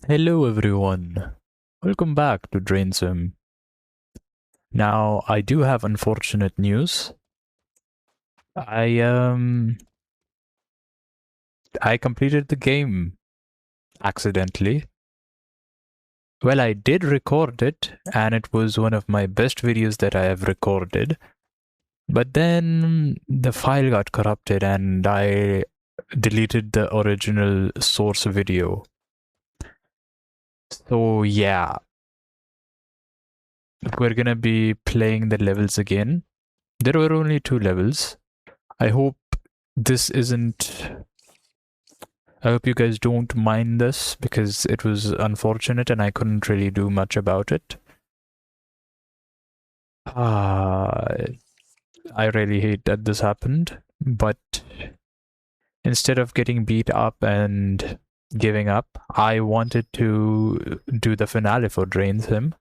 Hello everyone, welcome back to Drain Sim. Now, I do have unfortunate news. I completed the game accidentally. Well, I did record it, and it was one of my best videos that I have recorded. But then the file got corrupted and I deleted the original source video. So yeah, we're gonna be playing the levels again. There were only 2 levels. I hope this isn't. I hope you guys don't mind this because it was unfortunate and I couldn't really do much about it. I really hate that this happened, but instead of getting beat up and giving up, I wanted to do the finale for Drain Sim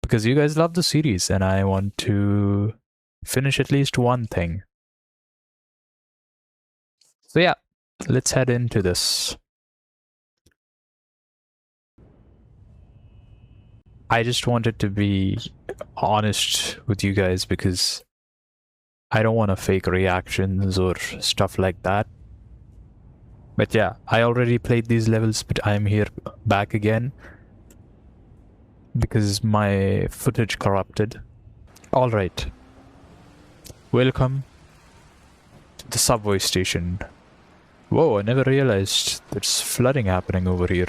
because you guys love the series and I want to finish at least one thing. So yeah, let's head into this. I just wanted to be honest with you guys because I don't want to fake reactions or stuff like that. But yeah, I already played these levels, but I'm here back again because my footage corrupted. Alright. Welcome to the subway station. Whoa, I never realized there's flooding happening over here.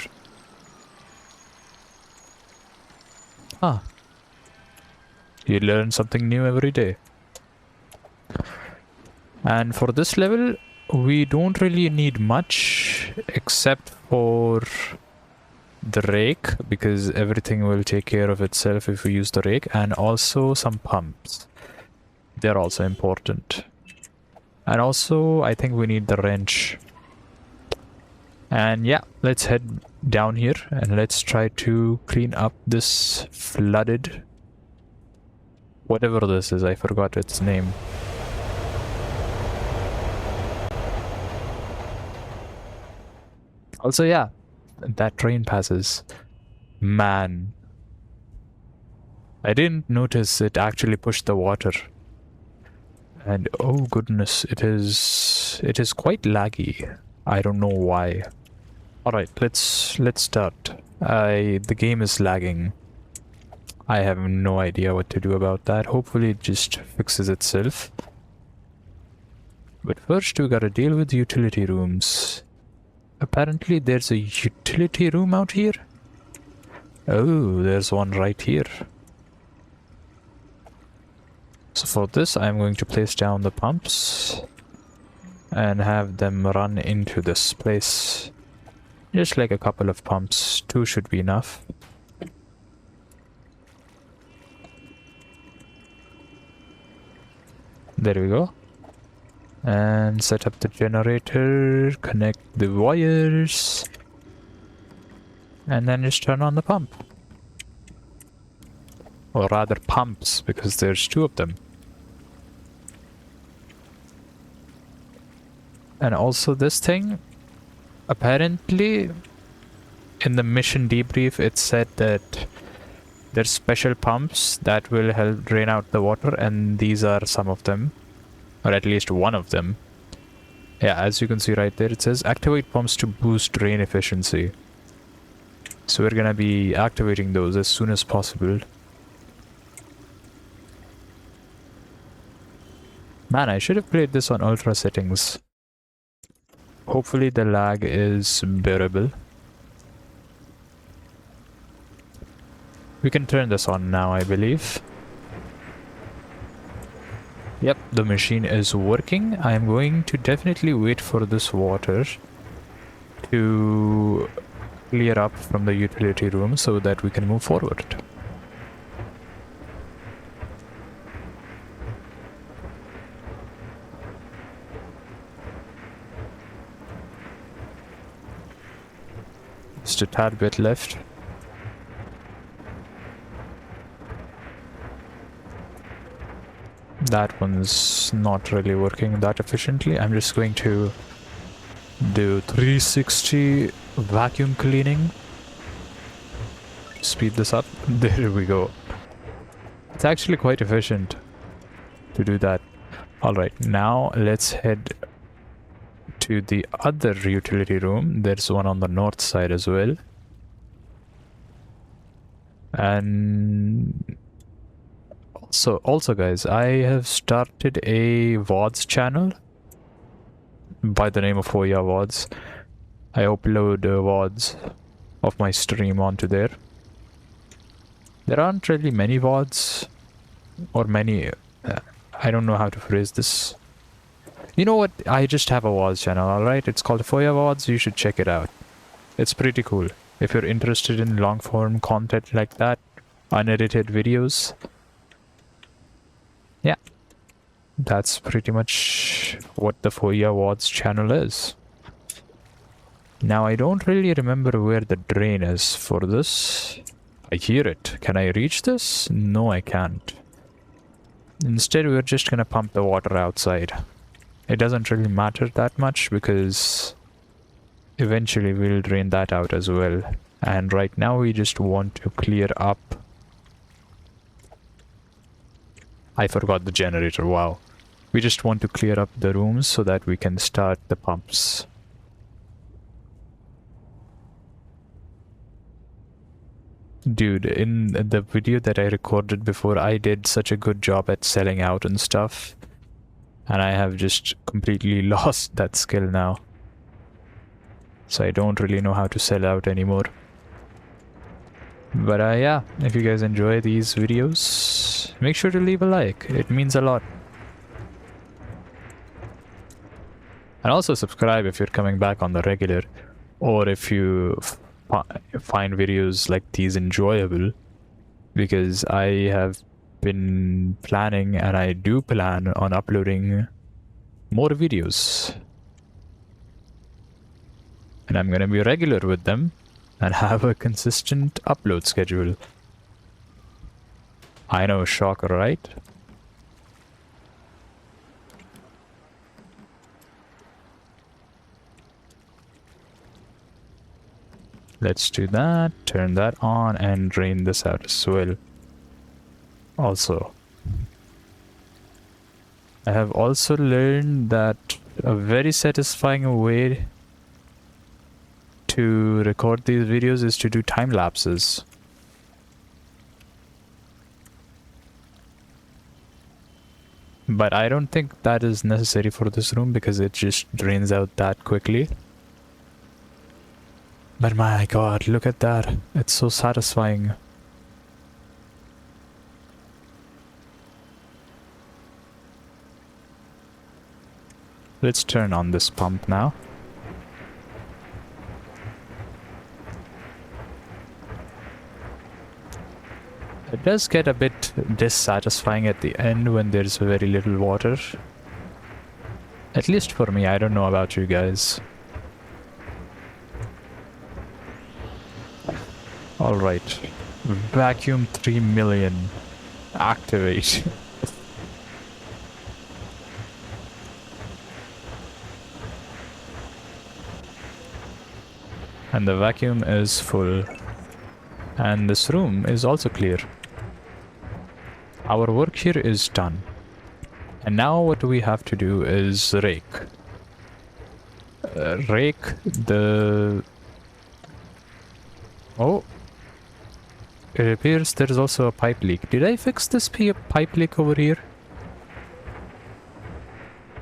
Ah. You learn something new every day. And for this level, we don't really need much except for the rake, because everything will take care of itself if we use the rake, and also some pumps. They're also important. And also, I think we need the wrench. And yeah, let's head down here and let's try to clean up this flooded... whatever this is, I forgot its name. Also, yeah, that train passes. Man. I didn't notice it actually pushed the water. And oh goodness, it is quite laggy. I don't know why. Alright, let's start. The game is lagging. I have no idea what to do about that. Hopefully it just fixes itself. But first we gotta deal with utility rooms. Apparently there's a utility room out here. Oh, there's one right here. So for this, I'm going to place down the pumps and have them run into this place. Just like a couple of pumps. 2 should be enough. There we go. And set up the generator, connect the wires, and then just turn on the pump. Or rather pumps, because there's 2 of them. And also this thing, apparently in the mission debrief it said that there's special pumps that will help drain out the water, and these are some of them. Or at least one of them. Yeah, as you can see right there, it says activate pumps to boost drain efficiency. So we're gonna be activating those as soon as possible. Man, I should have played this on ultra settings. Hopefully the lag is bearable. We can turn this on now, I believe. Yep, the machine is working. I'm going to definitely wait for this water to clear up from the utility room so that we can move forward. Just a tad bit left. That one's not really working that efficiently. I'm just going to do 360 vacuum cleaning. Speed this up. There we go. It's actually quite efficient to do that. Alright, now let's head to the other utility room. There's one on the north side as well. And also guys, I have started a VODs channel by the name of Hoya VODs. I upload VODs of my stream onto there. There aren't really many VODs or many I don't know how to phrase this. You know what? I just have a VODs channel, alright? It's called Hoya VODs. You should check it out. It's pretty cool. If you're interested in long form content like that, unedited videos. Yeah. That's pretty much what the Hoya VODs channel is. Now I don't really remember where the drain is for this. I hear it. Can I reach this? No, I can't. Instead, we're just gonna pump the water outside. It doesn't really matter that much because eventually we'll drain that out as well. And right now we just want to clear up. I forgot the generator, wow. We just want to clear up the rooms so that we can start the pumps. Dude, in the video that I recorded before, I did such a good job at selling out and stuff. And I have just completely lost that skill now. So I don't really know how to sell out anymore. But yeah, if you guys enjoy these videos, make sure to leave a like. It means a lot. And also subscribe if you're coming back on the regular. Or if you find videos like these enjoyable, because I have been planning and I do plan on uploading more videos, and I'm gonna be regular with them and have a consistent upload schedule. I know, shocker, right? Let's do that, turn that on, and drain this out as well. Also, I have also learned that a very satisfying way to record these videos is to do time lapses. But I don't think that is necessary for this room because it just drains out that quickly. But my god, look at that. It's so satisfying. Let's turn on this pump now. It does get a bit dissatisfying at the end when there's very little water. At least for me, I don't know about you guys. Alright. Vacuum 3 million. Activate. And the vacuum is full. And this room is also clear. Our work here is done. And now what we have to do is rake. Rake the... Oh. It appears there is also a pipe leak. Did I fix this pipe leak over here?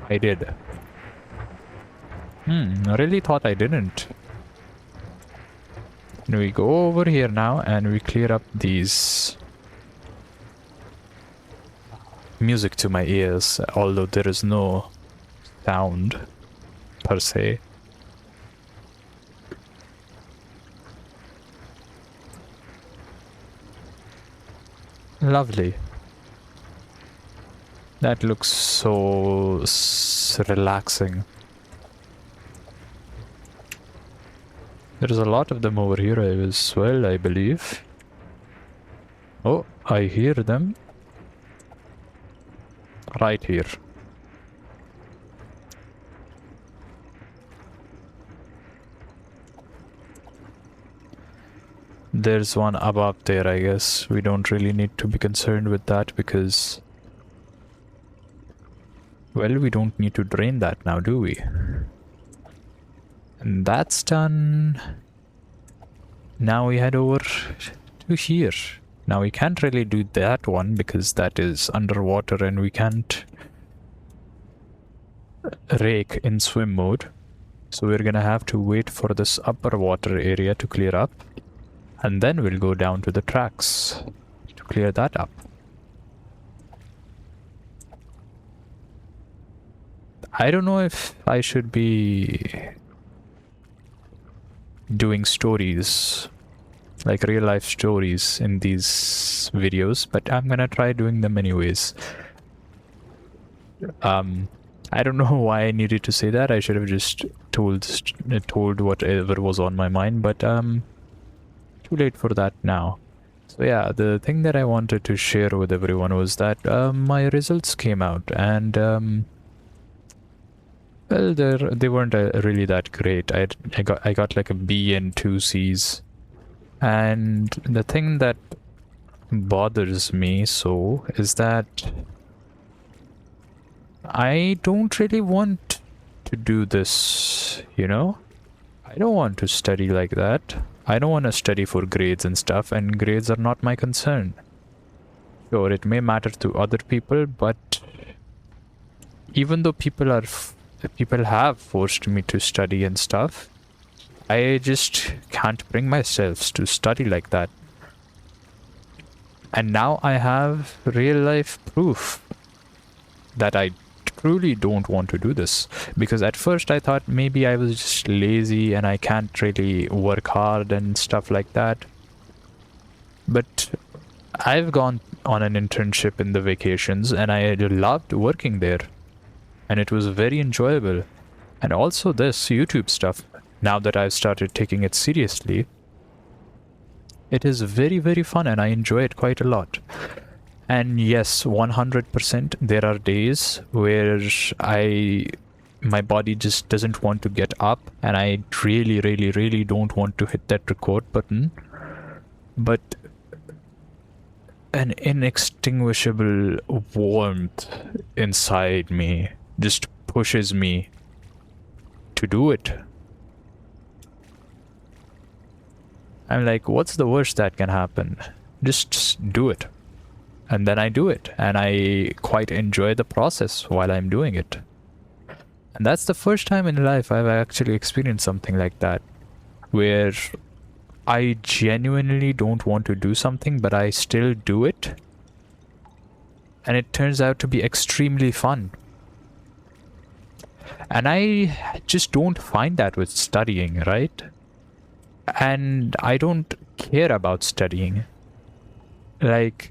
I did. I really thought I didn't. And we go over here now and we clear up these. Music to my ears, although there is no sound per se. Lovely. That looks so relaxing. There's a lot of them over here as well, I believe. Oh, I hear them. Right here. There's one above there, I guess. We don't really need to be concerned with that because... well, we don't need to drain that now, do we? And that's done. Now we head over to here. Now we can't really do that one because that is underwater and we can't rake in swim mode. So we're gonna have to wait for this upper water area to clear up. And then we'll go down to the tracks to clear that up. I don't know if I should be doing stories, like real life stories in these videos, but I'm gonna try doing them anyways. I don't know why I needed to say that. I should have just told whatever was on my mind, but too late for that now. So yeah, the thing that I wanted to share with everyone was that my results came out, and well, they weren't really that great. I got like a B and 2 C's, and the thing that bothers me so is that I don't really want to do this, you know? I don't want to study like that. I don't want to study for grades and stuff, and grades are not my concern. Sure, it may matter to other people, but even though people have forced me to study and stuff, I just can't bring myself to study like that. And now I have real life proof that I truly don't want to do this, because at first I thought maybe I was just lazy and I can't really work hard and stuff like that. But I've gone on an internship in the vacations and I loved working there, and it was very enjoyable. And also this YouTube stuff, now that I've started taking it seriously, it is very, very fun and I enjoy it quite a lot. And yes, 100%, there are days where my body just doesn't want to get up and I really, really, really don't want to hit that record button. But an inextinguishable warmth inside me just pushes me to do it. I'm like, what's the worst that can happen? Just do it. And then I do it, and I quite enjoy the process while I'm doing it. And that's the first time in life I've actually experienced something like that, where I genuinely don't want to do something, but I still do it. And it turns out to be extremely fun. And I just don't find that with studying, right? And I don't care about studying. Like,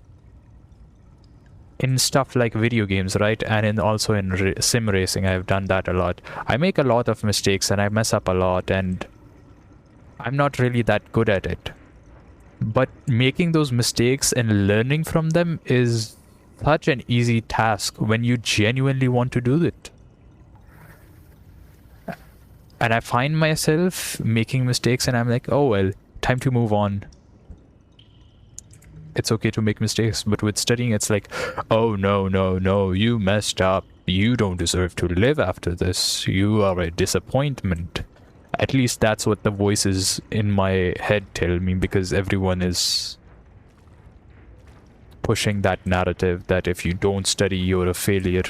in stuff like video games, right? And also in sim racing, I've done that a lot. I make a lot of mistakes and I mess up a lot, and I'm not really that good at it. But making those mistakes and learning from them is such an easy task when you genuinely want to do it. And I find myself making mistakes and I'm like, oh well, time to move on. It's okay to make mistakes, but with studying it's like, oh no, you messed up. You don't deserve to live after this. You are a disappointment. At least that's what the voices in my head tell me, because everyone is pushing that narrative that if you don't study, you're a failure.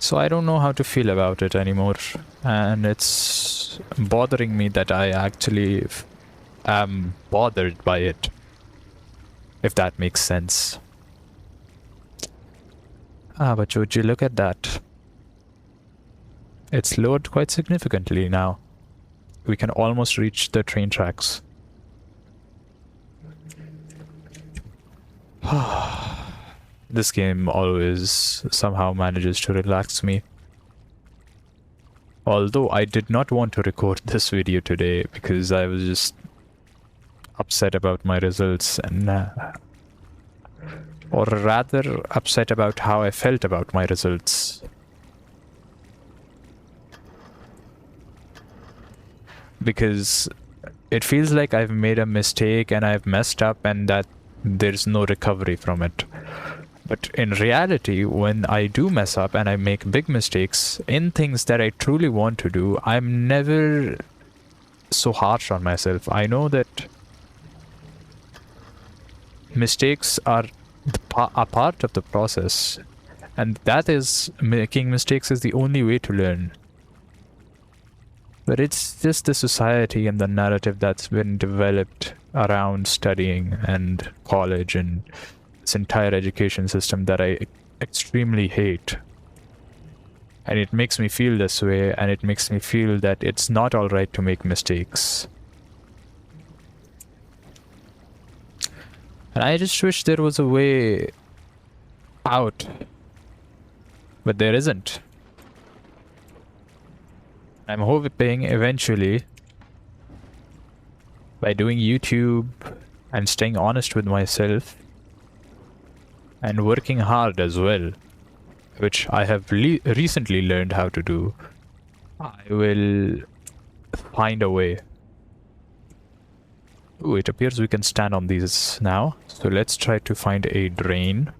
So I don't know how to feel about it anymore, and it's bothering me that I actually am bothered by it, if that makes sense. But would you look at that? It's lowered quite significantly now. We can almost reach the train tracks. This game always somehow manages to relax me. Although I did not want to record this video today because I was just upset about my results, and or rather upset about how I felt about my results. because it feels like I've made a mistake and I've messed up and that there's no recovery from it. But in reality, when I do mess up and I make big mistakes in things that I truly want to do, I'm never so harsh on myself. I know that mistakes are a part of the process, and that is, making mistakes is the only way to learn. But it's just the society and the narrative that's been developed around studying and college and this entire education system that I extremely hate. And it makes me feel this way, and it makes me feel that it's not alright to make mistakes. And I just wish there was a way out. But there isn't. I'm hoping eventually, by doing YouTube and staying honest with myself and working hard as well, which I have recently learned how to do, I will find a way. Ooh, it appears we can stand on these now. So let's try to find a drain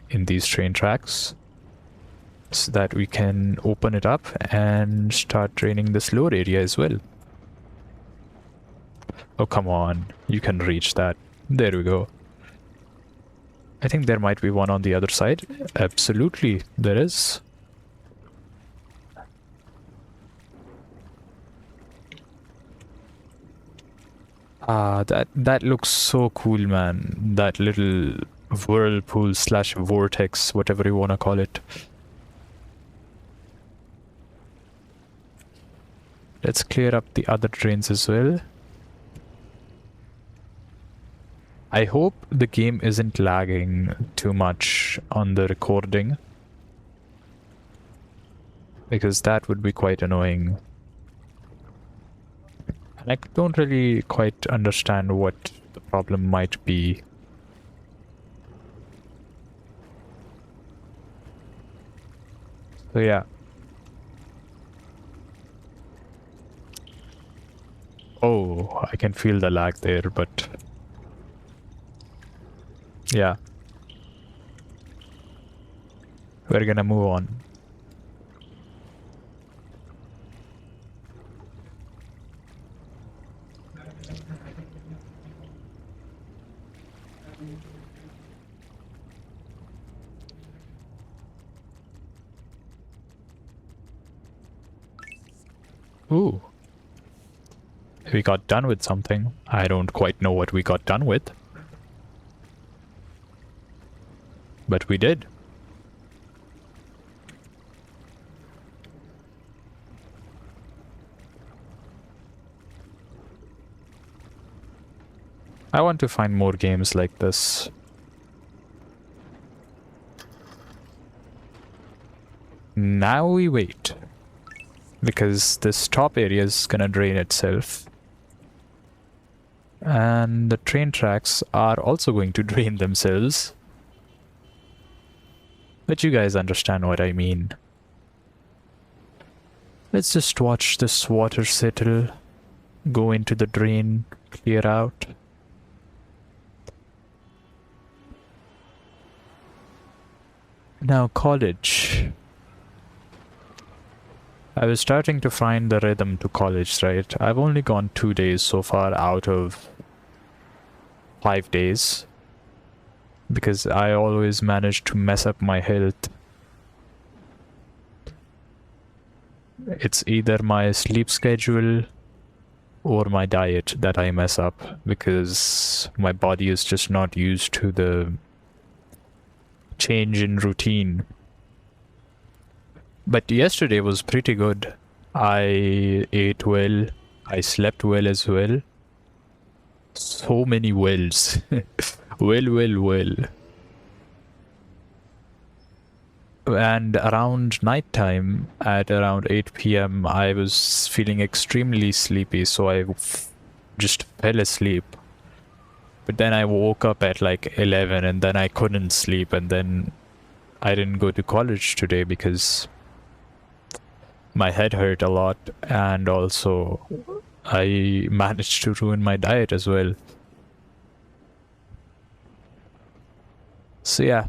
in these train tracks, so that we can open it up and start draining this lower area as well. Oh, come on. You can reach that. There we go. I think there might be one on the other side. Absolutely, there is. Ah, that looks so cool, man. That little whirlpool slash vortex, whatever you want to call it. Let's clear up the other drains as well. I hope the game isn't lagging too much on the recording, because that would be quite annoying. And I don't really quite understand what the problem might be. So yeah. Oh, I can feel the lag there, but yeah. We're gonna move on. Ooh. We got done with something. I don't quite know what we got done with. But we did. I want to find more games like this. Now we wait. Because this top area is gonna drain itself. And the train tracks are also going to drain themselves. But you guys understand what I mean. Let's just watch this water settle, go into the drain, clear out. Now college. I was starting to find the rhythm to college, right? I've only gone 2 days so far out of 5 days, because I always manage to mess up my health. It's either my sleep schedule or my diet that I mess up, because my body is just not used to the change in routine. But yesterday was pretty good. I ate well, I slept well as well. So many wells. well. And around nighttime, at around 8 p.m, I was feeling extremely sleepy, so I just fell asleep. But then I woke up at like 11 and then I couldn't sleep, and then I didn't go to college today because my head hurt a lot, and also I managed to ruin my diet as well. So yeah,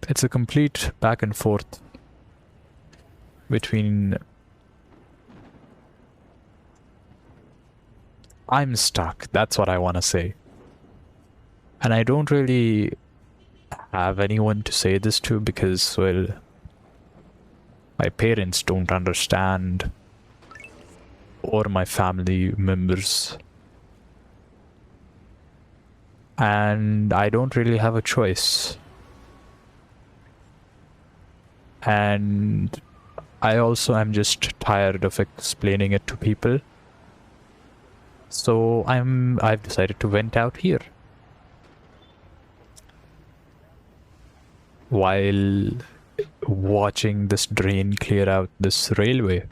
it's a complete back and forth between... I'm stuck, that's what I want to say. And I don't really have anyone to say this to because, well, my parents don't understand, or my family members. And I don't really have a choice. And I also am just tired of explaining it to people. So I've decided to vent out here. While watching this drain clear out this railway.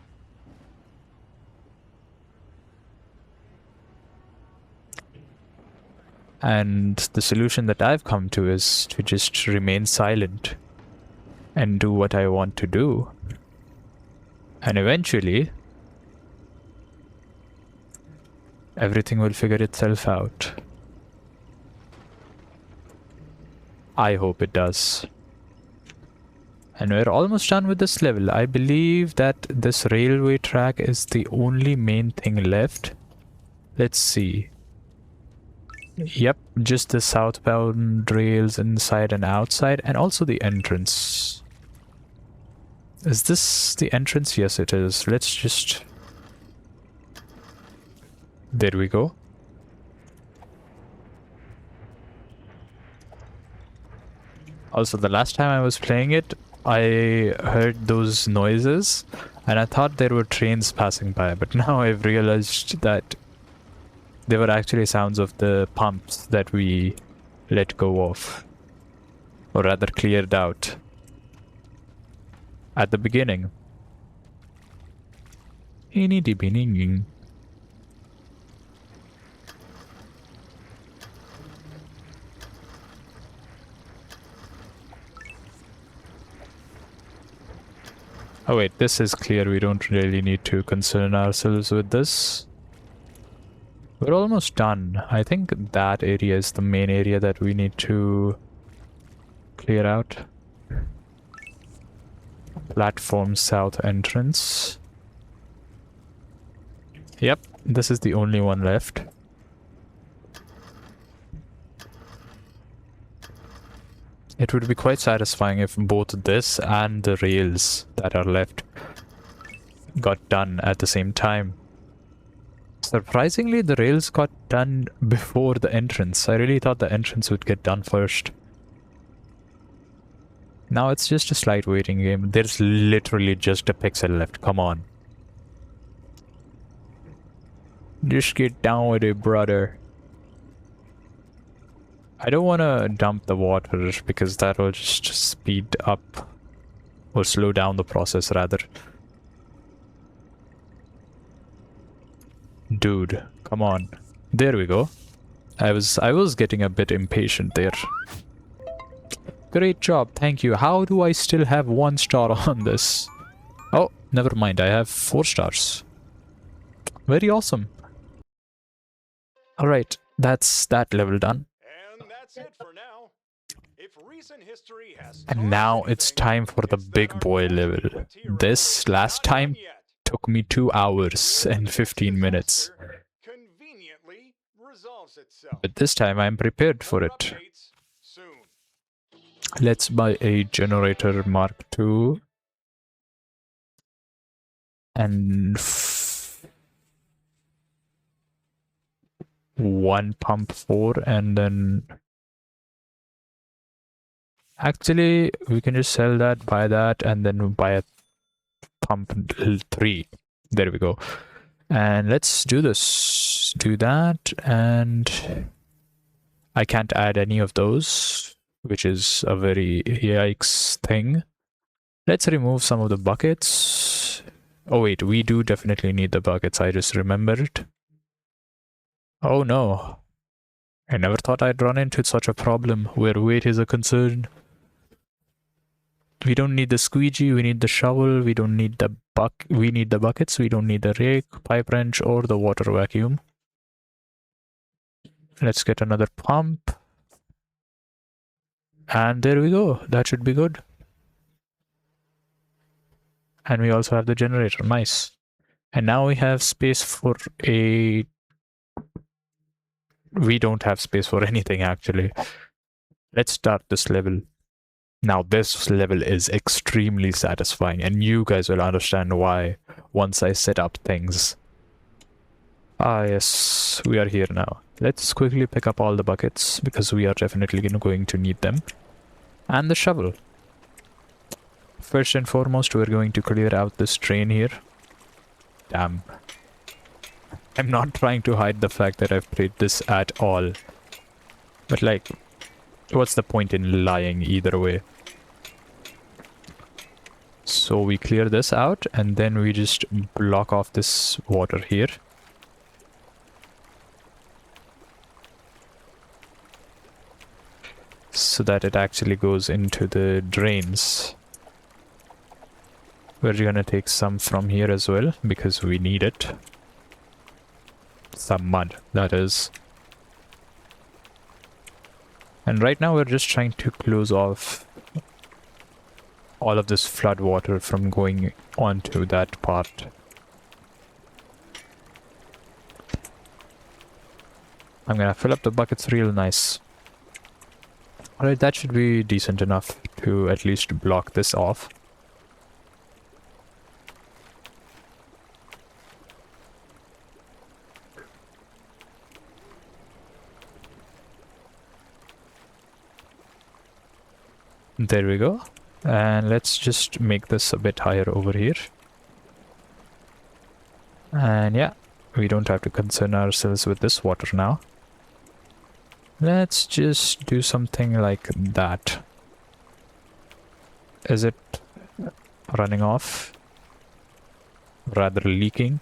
And the solution that I've come to is to just remain silent and do what I want to do. And eventually, everything will figure itself out. I hope it does. And we're almost done with this level. I believe that this railway track is the only main thing left. Let's see. Yep, just the southbound rails inside and outside, and also the entrance. Is this the entrance? Yes, it is. Let's just... There we go. Also, the last time I was playing it, I heard those noises, and I thought there were trains passing by, but now I've realized that they were actually sounds of the pumps that we let go of, or rather cleared out at the beginning. Oh wait, this is clear. We don't really need to concern ourselves with this. We're almost done. I think that area is the main area that we need to clear out. Platform south entrance. Yep, this is the only one left. It would be quite satisfying if both this and the rails that are left got done at the same time. Surprisingly, the rails got done before the entrance. I really thought the entrance would get done first. Now it's just a slight waiting game. There's literally just a pixel left. Come on. Just get down with it, brother. I don't want to dump the water because that will just speed up or slow down the process rather. Dude, come on. There we go. I was getting a bit impatient there. Great job, thank you. How do I still have 1 star on this? Oh, never mind. I have 4 stars. Very awesome. Alright, that's that level done. And that's it for now. If recent history has And now it's time for the big boy level. This last time took me 2 hours and 15 minutes. Conveniently resolves itself. But this time I'm prepared for it. Updates soon. Let's buy a generator Mark II. And 1 pump 4, and then actually we can just sell that, buy that, and then buy a pump 3. There we go. And let's do this. Do that, and I can't add any of those, which is a very yikes thing. Let's remove some of the buckets. Oh wait, we do definitely need the buckets. I just remembered. Oh no. I never thought I'd run into such a problem where weight is a concern. We don't need the squeegee, we need the shovel, we don't need the we need the buckets, we don't need the rake, pipe wrench, or the water vacuum. Let's get another pump. And there we go. That should be good. And we also have the generator. Nice. And now we have space for a... We don't have space for anything, actually. Let's start this level. Now, this level is extremely satisfying, and you guys will understand why once I set up things. Ah, yes, we are here now. Let's quickly pick up all the buckets, because we are definitely going to need them. And the shovel. First and foremost, we're going to clear out this drain here. Damn. I'm not trying to hide the fact that I've played this at all. But like, what's the point in lying either way? So we clear this out and then we just block off this water here. So that it actually goes into the drains. We're gonna take some from here as well because we need it. Some mud, that is. And right now we're just trying to close off all of this flood water from going onto that part. I'm gonna fill up the buckets real nice. Alright, that should be decent enough to at least block this off. There we go. And let's just make this a bit higher over here. And yeah, we don't have to concern ourselves with this water now. Let's just do something like that. Is it running off? Rather leaking?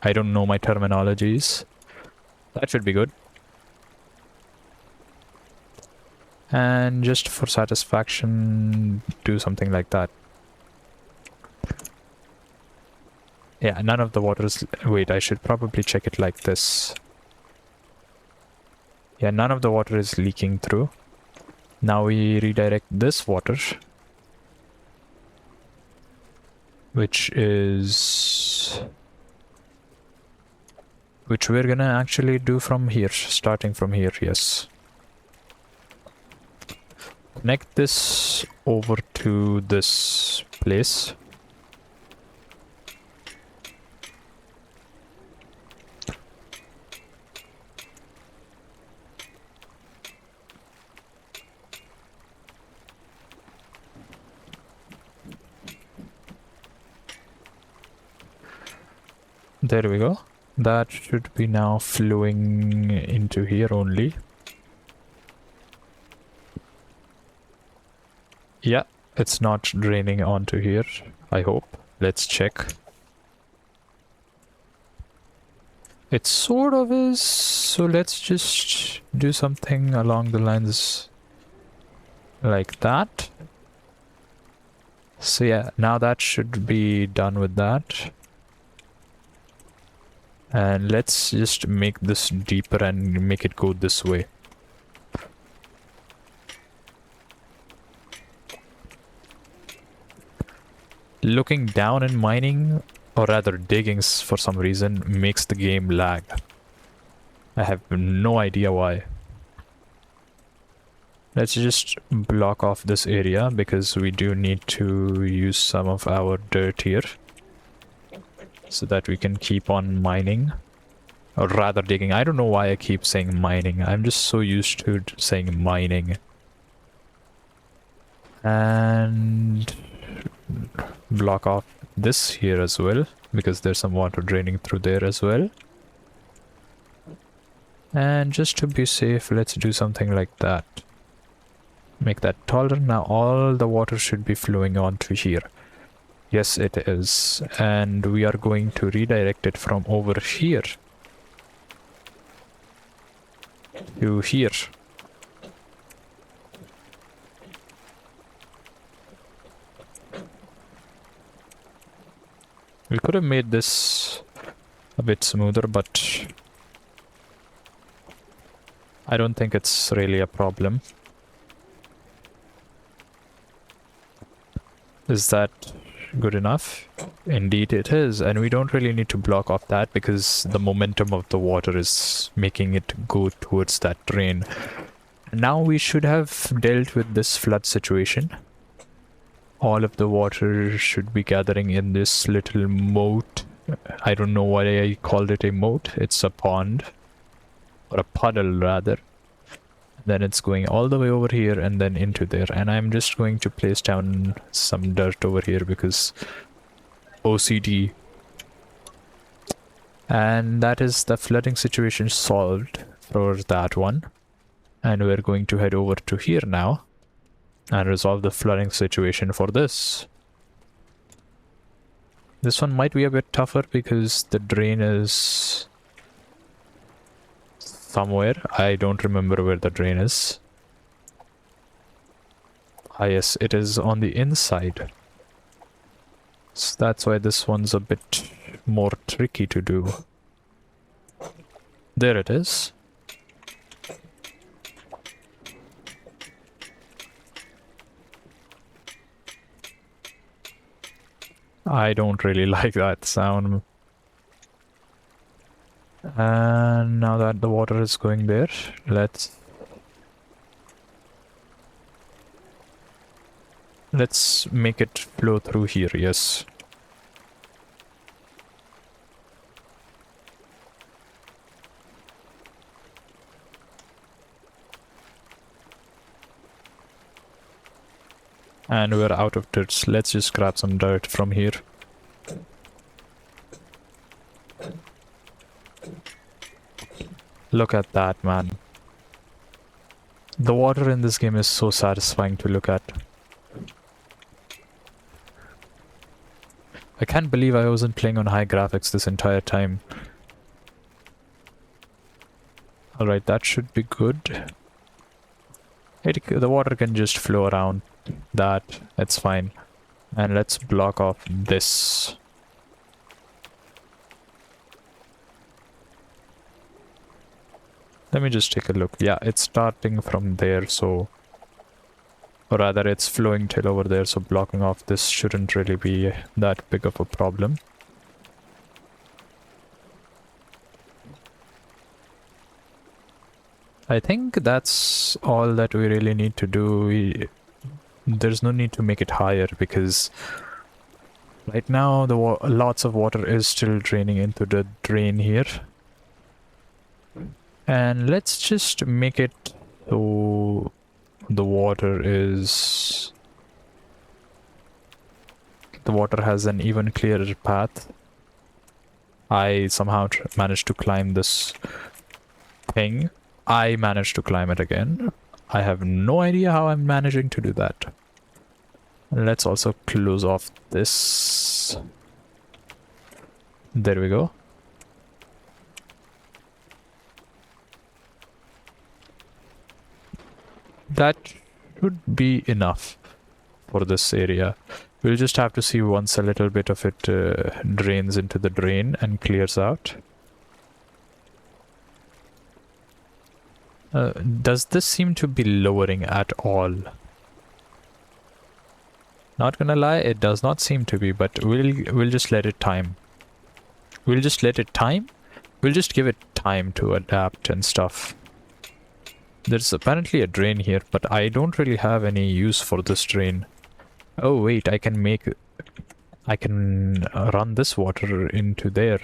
I don't know my terminologies. That should be good. And just for satisfaction, do something like that. Yeah, none of the water is... Wait, I should probably check it like this. Yeah, none of the water is leaking through. Now we redirect this water. Which is... Which we're gonna actually do from here. Starting from here, yes. Connect this over to this place. There we go. That should be now flowing into here only. Yeah, it's not draining onto here, I hope. Let's check. It sort of is, so let's just do something along the lines like that. So yeah, now that should be done with that. And let's just make this deeper and make it go this way. Looking down and mining, or rather digging for some reason, makes the game lag. I have no idea why. Let's just block off this area because we do need to use some of our dirt here. So that we can keep on mining. Or rather digging. I don't know why I keep saying mining. I'm just so used to saying mining. And... block off this here as well, because there's some water draining through there as well. And just to be safe, let's do something like that. Make that taller. Now all the water should be flowing onto here. Yes, it is. And we are going to redirect it from over here to here. We could have made this a bit smoother, but I don't think it's really a problem. Is that good enough? Indeed it is, and we don't really need to block off that because the momentum of the water is making it go towards that drain. Now we should have dealt with this flood situation. All of the water should be gathering in this little moat. I don't know why I called it a moat. It's a pond. Or a puddle, rather. Then it's going all the way over here and then into there. And I'm just going to place down some dirt over here because OCD. And that is the flooding situation solved for that one. And we're going to head over to here now and resolve the flooding situation for this. This one might be a bit tougher because the drain is somewhere. I don't remember where the drain is. Ah yes, it is on the inside. So that's why this one's a bit more tricky to do. There it is. I don't really like that sound. And now that the water is going there, let's make it flow through here, yes. And we're out of dirt, so let's just grab some dirt from here. Look at that, man. The water in this game is so satisfying to look at. I can't believe I wasn't playing on high graphics this entire time. Alright, that should be good. The water can just flow around that. It's fine. And let's block off this. Let me just take a look. Yeah, it's starting from there, so... Or rather, it's flowing till over there, so blocking off this shouldn't really be that big of a problem. I think that's all that we really need to do. There's no need to make it higher because right now lots of water is still draining into the drain here. And let's just make it so the water has an even clearer path. I somehow managed to climb this thing. I managed to climb it again. I have no idea how I'm managing to do that. Let's also close off this. There we go. That should be enough for this area. We'll just have to see once a little bit of it drains into the drain and clears out. Does this seem to be lowering at all? Not gonna lie, it does not seem to be, but we'll just let it time. We'll just let it time? We'll just give it time to adapt and stuff. There's apparently a drain here, but I don't really have any use for this drain. Oh wait, I can run this water into there.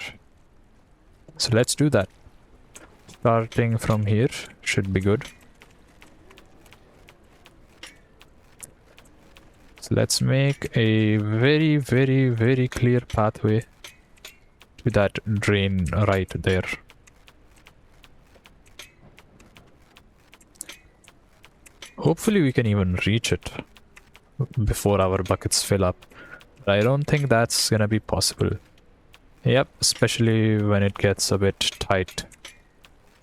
So let's do that. Starting from here should be good. So let's make a very, very, very clear pathway to that drain right there. Hopefully we can even reach it before our buckets fill up. But I don't think that's gonna be possible. Yep, especially when it gets a bit tight.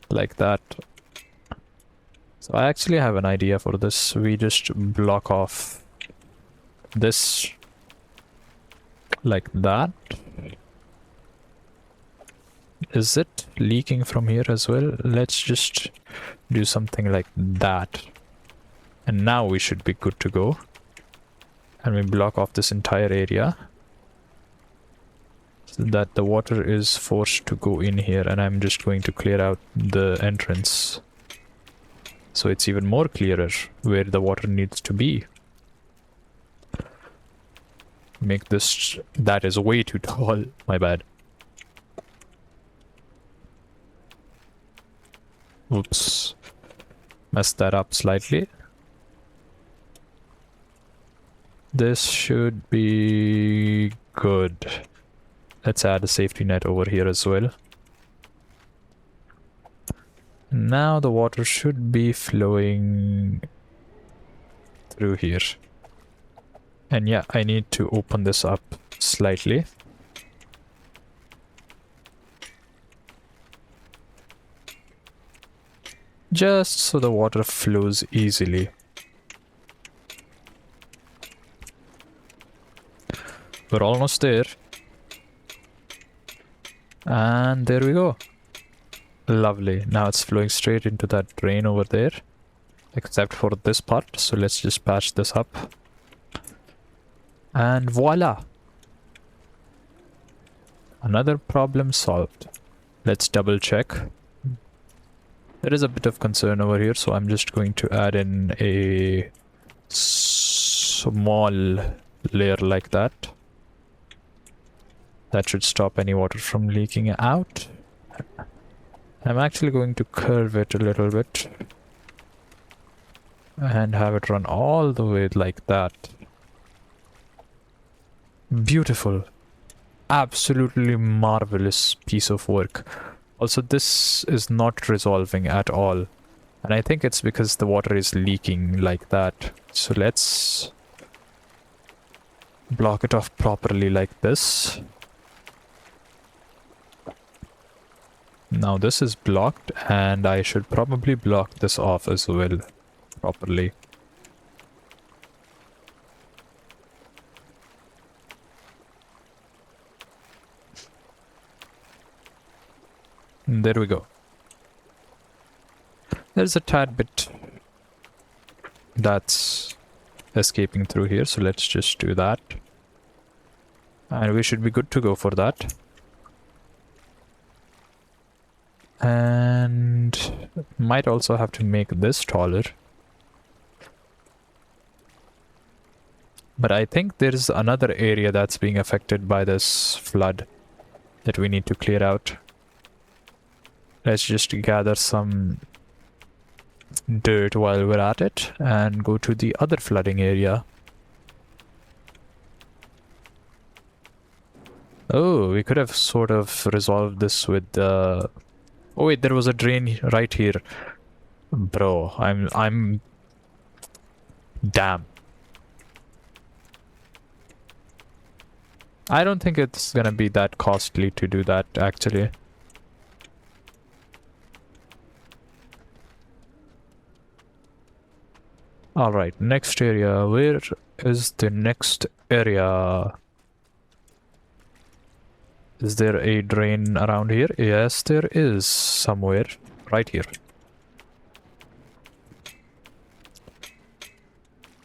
Like that. So I actually have an idea for this. We just block off this like that. Is it leaking from here as well? Let's just do something like that. And now we should be good to go. And we block off this entire area so that the water is forced to go in here, and I'm just going to clear out the entrance so it's even more clearer where the water needs to be. Make this... that is way too tall. My bad. Oops. Messed that up slightly. This should be good. Let's add a safety net over here as well. Now the water should be flowing through here. And yeah, I need to open this up slightly. Just so the water flows easily. We're almost there. And there we go. Lovely. Now it's flowing straight into that drain over there. Except for this part. So let's just patch this up. And voila! Another problem solved. Let's double check. There is a bit of concern over here, so I'm just going to add in a small layer like that. That should stop any water from leaking out. I'm actually going to curve it a little bit and have it run all the way like that. Beautiful. Absolutely marvelous piece of work. Also, this is not resolving at all. And I think it's because the water is leaking like that. So let's block it off properly like this. Now this is blocked, and I should probably block this off as well properly. There we go. There's a tad bit that's escaping through here, so let's just do that. And we should be good to go for that. And might also have to make this taller. But I think there's another area that's being affected by this flood that we need to clear out. Let's just gather some dirt while we're at it and go to the other flooding area. Oh, we could have sort of resolved this with the... Oh wait, there was a drain right here. Bro, I'm... Damn. I don't think it's gonna be that costly to do that, actually. Alright, next area. Where is the next area? Is there a drain around here? Yes, there is somewhere. Right here.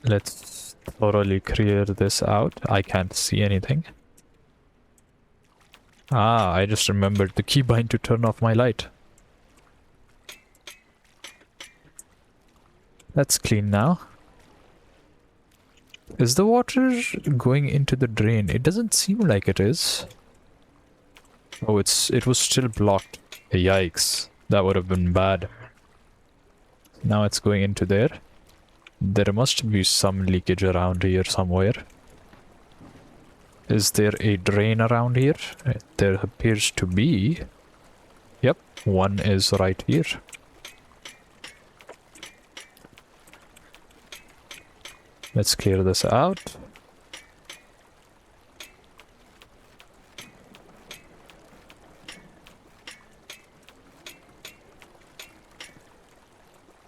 Let's thoroughly clear this out. I can't see anything. Ah, I just remembered the keybind to turn off my light. That's clean now. Is the water going into the drain? It doesn't seem like it is. Oh, it was still blocked. Yikes. That would have been bad. Now it's going into there. There must be some leakage around here somewhere. Is there a drain around here? There appears to be. Yep, one is right here. Let's clear this out.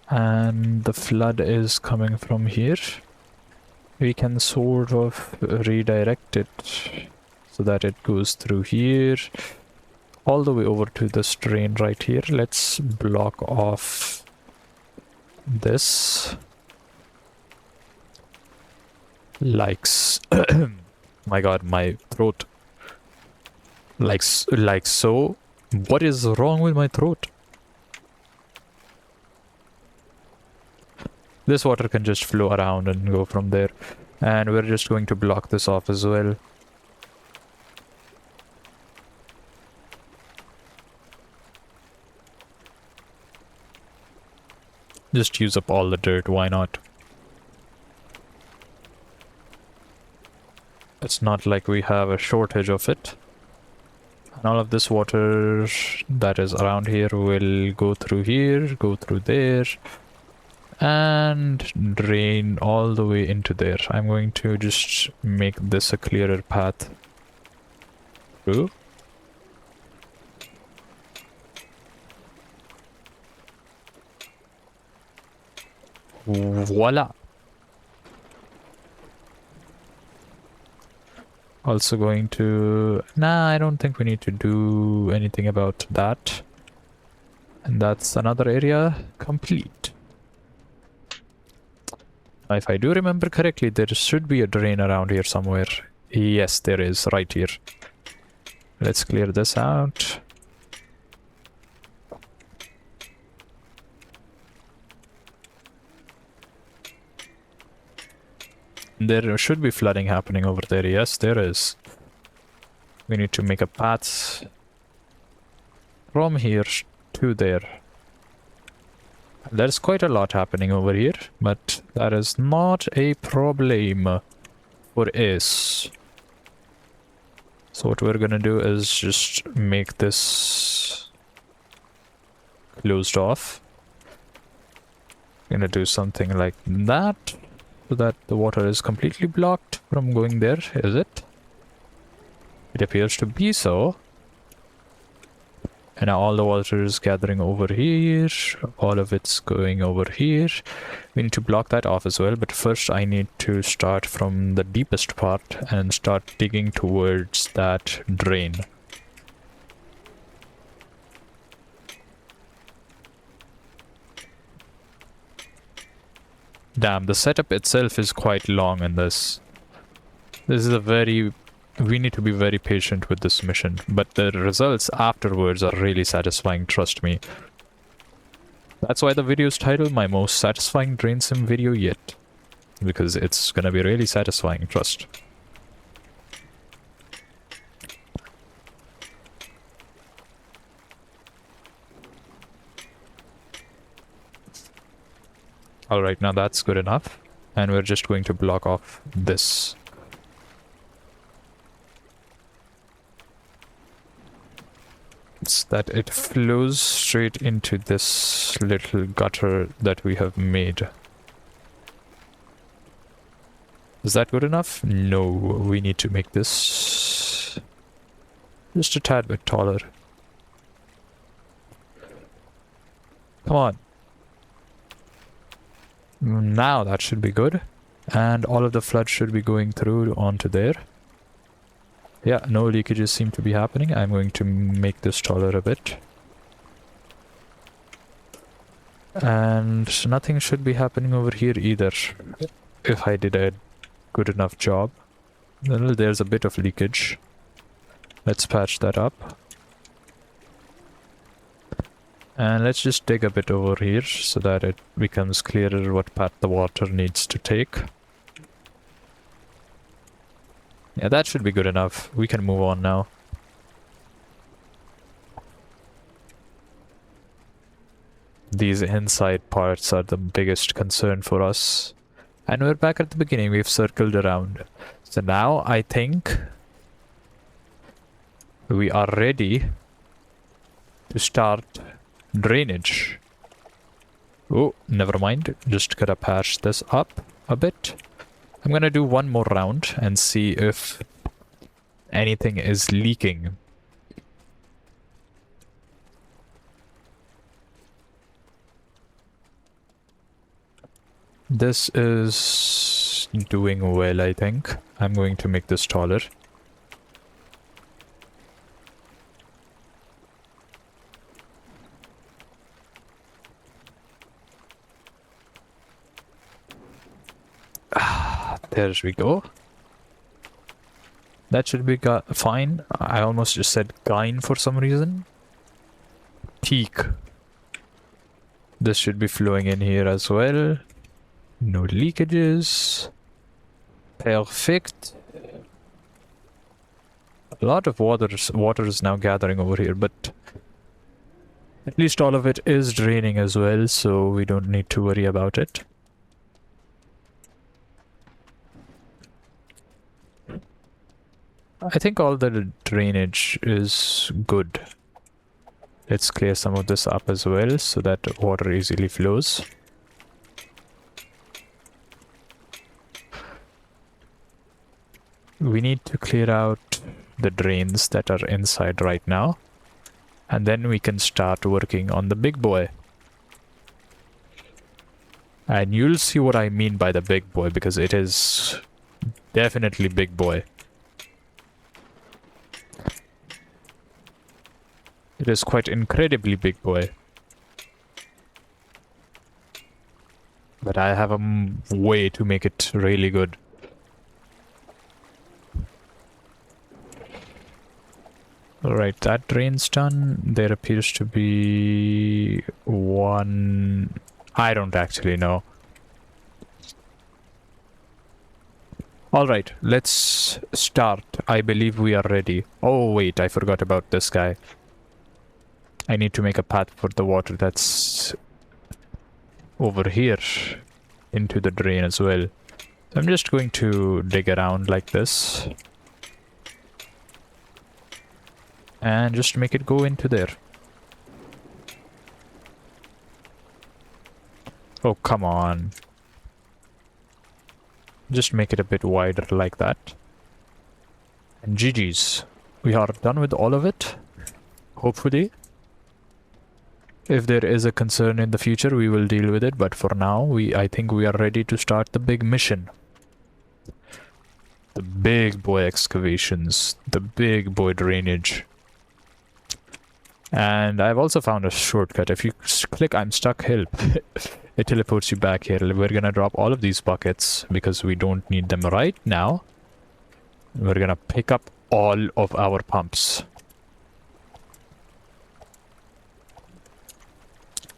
And the flood is coming from here. We can sort of redirect it so that it goes through here. all the way over to this drain right here. Let's block off this. My god, my throat. Like so. What is wrong with my throat? This water can just flow around and go from there. And we're just going to block this off as well. Just use up all the dirt, why not? It's not like we have a shortage of it. And all of this water that is around here will go through here, go through there, and drain all the way into there. I'm going to just make this a clearer path through. Voila! Also going to... Nah, I don't think we need to do anything about that. And that's another area complete. Now, if I do remember correctly, there should be a drain around here somewhere. Yes, there is, right here. Let's clear this out. There should be flooding happening over there. Yes, there is. We need to make a path from here to there. There's quite a lot happening over here, but that is not a problem for us. So what we're gonna do is just make this closed off. Gonna do something like that, so that the water is completely blocked from going there, is it? It appears to be so. And now all the water is gathering over here, all of it's going over here. We need to block that off as well, but first I need to start from the deepest part and start digging towards that drain. Damn, the setup itself is quite long in this. This is a very... We need to be very patient with this mission, but the results afterwards are really satisfying, trust me. That's why the video is titled My Most Satisfying Drain Sim Video Yet. Because it's gonna be really satisfying, trust. Alright, now that's good enough. And we're just going to block off this. So that it flows straight into this little gutter that we have made. Is that good enough? No, we need to make this just a tad bit taller. Come on. Now that should be good. And all of the flood should be going through onto there. Yeah, no leakages seem to be happening. I'm going to make this taller a bit. And nothing should be happening over here either, if I did a good enough job. Well, there's a bit of leakage. Let's patch that up. And let's just dig a bit over here so that it becomes clearer what path the water needs to take. Yeah, that should be good enough. We can move on now. These inside parts are the biggest concern for us. And we're back at the beginning. We've circled around. So now I think we are ready to start drainage. Oh, never mind. Just gotta patch this up a bit. I'm gonna do one more round and see if anything is leaking. This is doing well, I think. I'm going to make this taller. There we go. That should be fine. I almost just said kine for some reason. Teak. This should be flowing in here as well. No leakages. Perfect. A lot of water is now gathering over here, but at least all of it is draining as well, so we don't need to worry about it. I think all the drainage is good. Let's clear some of this up as well so that water easily flows. We need to clear out the drains that are inside right now, and then we can start working on the big boy. And you'll see what I mean by the big boy, because it is definitely big boy. It is quite incredibly big boy. But I have a way to make it really good. Alright, that drain's done. There appears to be one... I don't actually know. Alright, let's start. I believe we are ready. Oh wait, I forgot about this guy. I need to make a path for the water that's over here into the drain as well. So I'm just going to dig around like this. And just make it go into there. Oh, come on. Just make it a bit wider like that. And GG's. We are done with all of it. Hopefully. If there is a concern in the future, we will deal with it. But for now, I think we are ready to start the big mission. The big boy excavations. The big boy drainage. And I've also found a shortcut. If you click I'm stuck help, it teleports you back here. We're gonna drop all of these buckets because we don't need them right now. We're gonna pick up all of our pumps.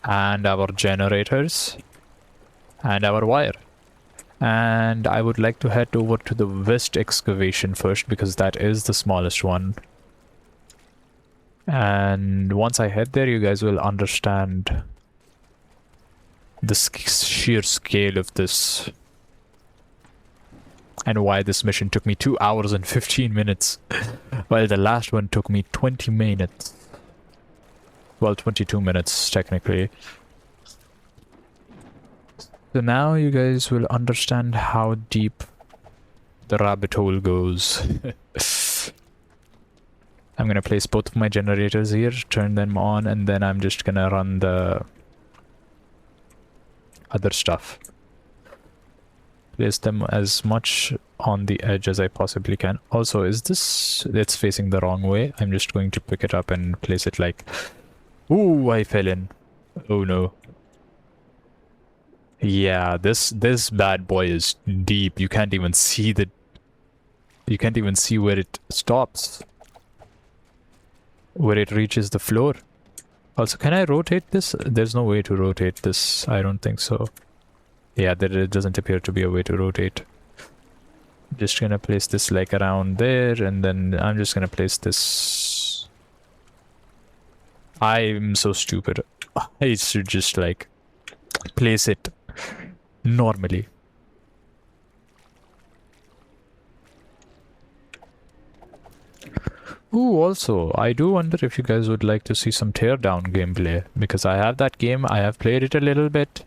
And our generators. And our wire. And I would like to head over to the west excavation first because that is the smallest one. And once I head there, you guys will understand the sheer scale of this and why this mission took me 2 hours and 15 minutes while the last one took me 20 minutes. Well, 22 minutes technically. So now you guys will understand how deep the rabbit hole goes. I'm gonna place both of my generators here, turn them on, and then I'm just gonna run the other stuff. Place them as much on the edge as I possibly can. Also, is this... it's facing the wrong way. I'm just going to pick it up and place it like... Ooh, I fell in. Oh no. Yeah, this bad boy is deep. You can't even see the... you can't even see where it stops. Where it reaches the floor. Also, can I rotate this? There's no way to rotate this. I don't think so. Yeah, there doesn't appear to be a way to rotate. Just gonna place this like around there, and then I'm just gonna place this... I'm so stupid. I should just like place it normally. Ooh, also, I do wonder if you guys would like to see some teardown gameplay, because I have that game, I have played it a little bit.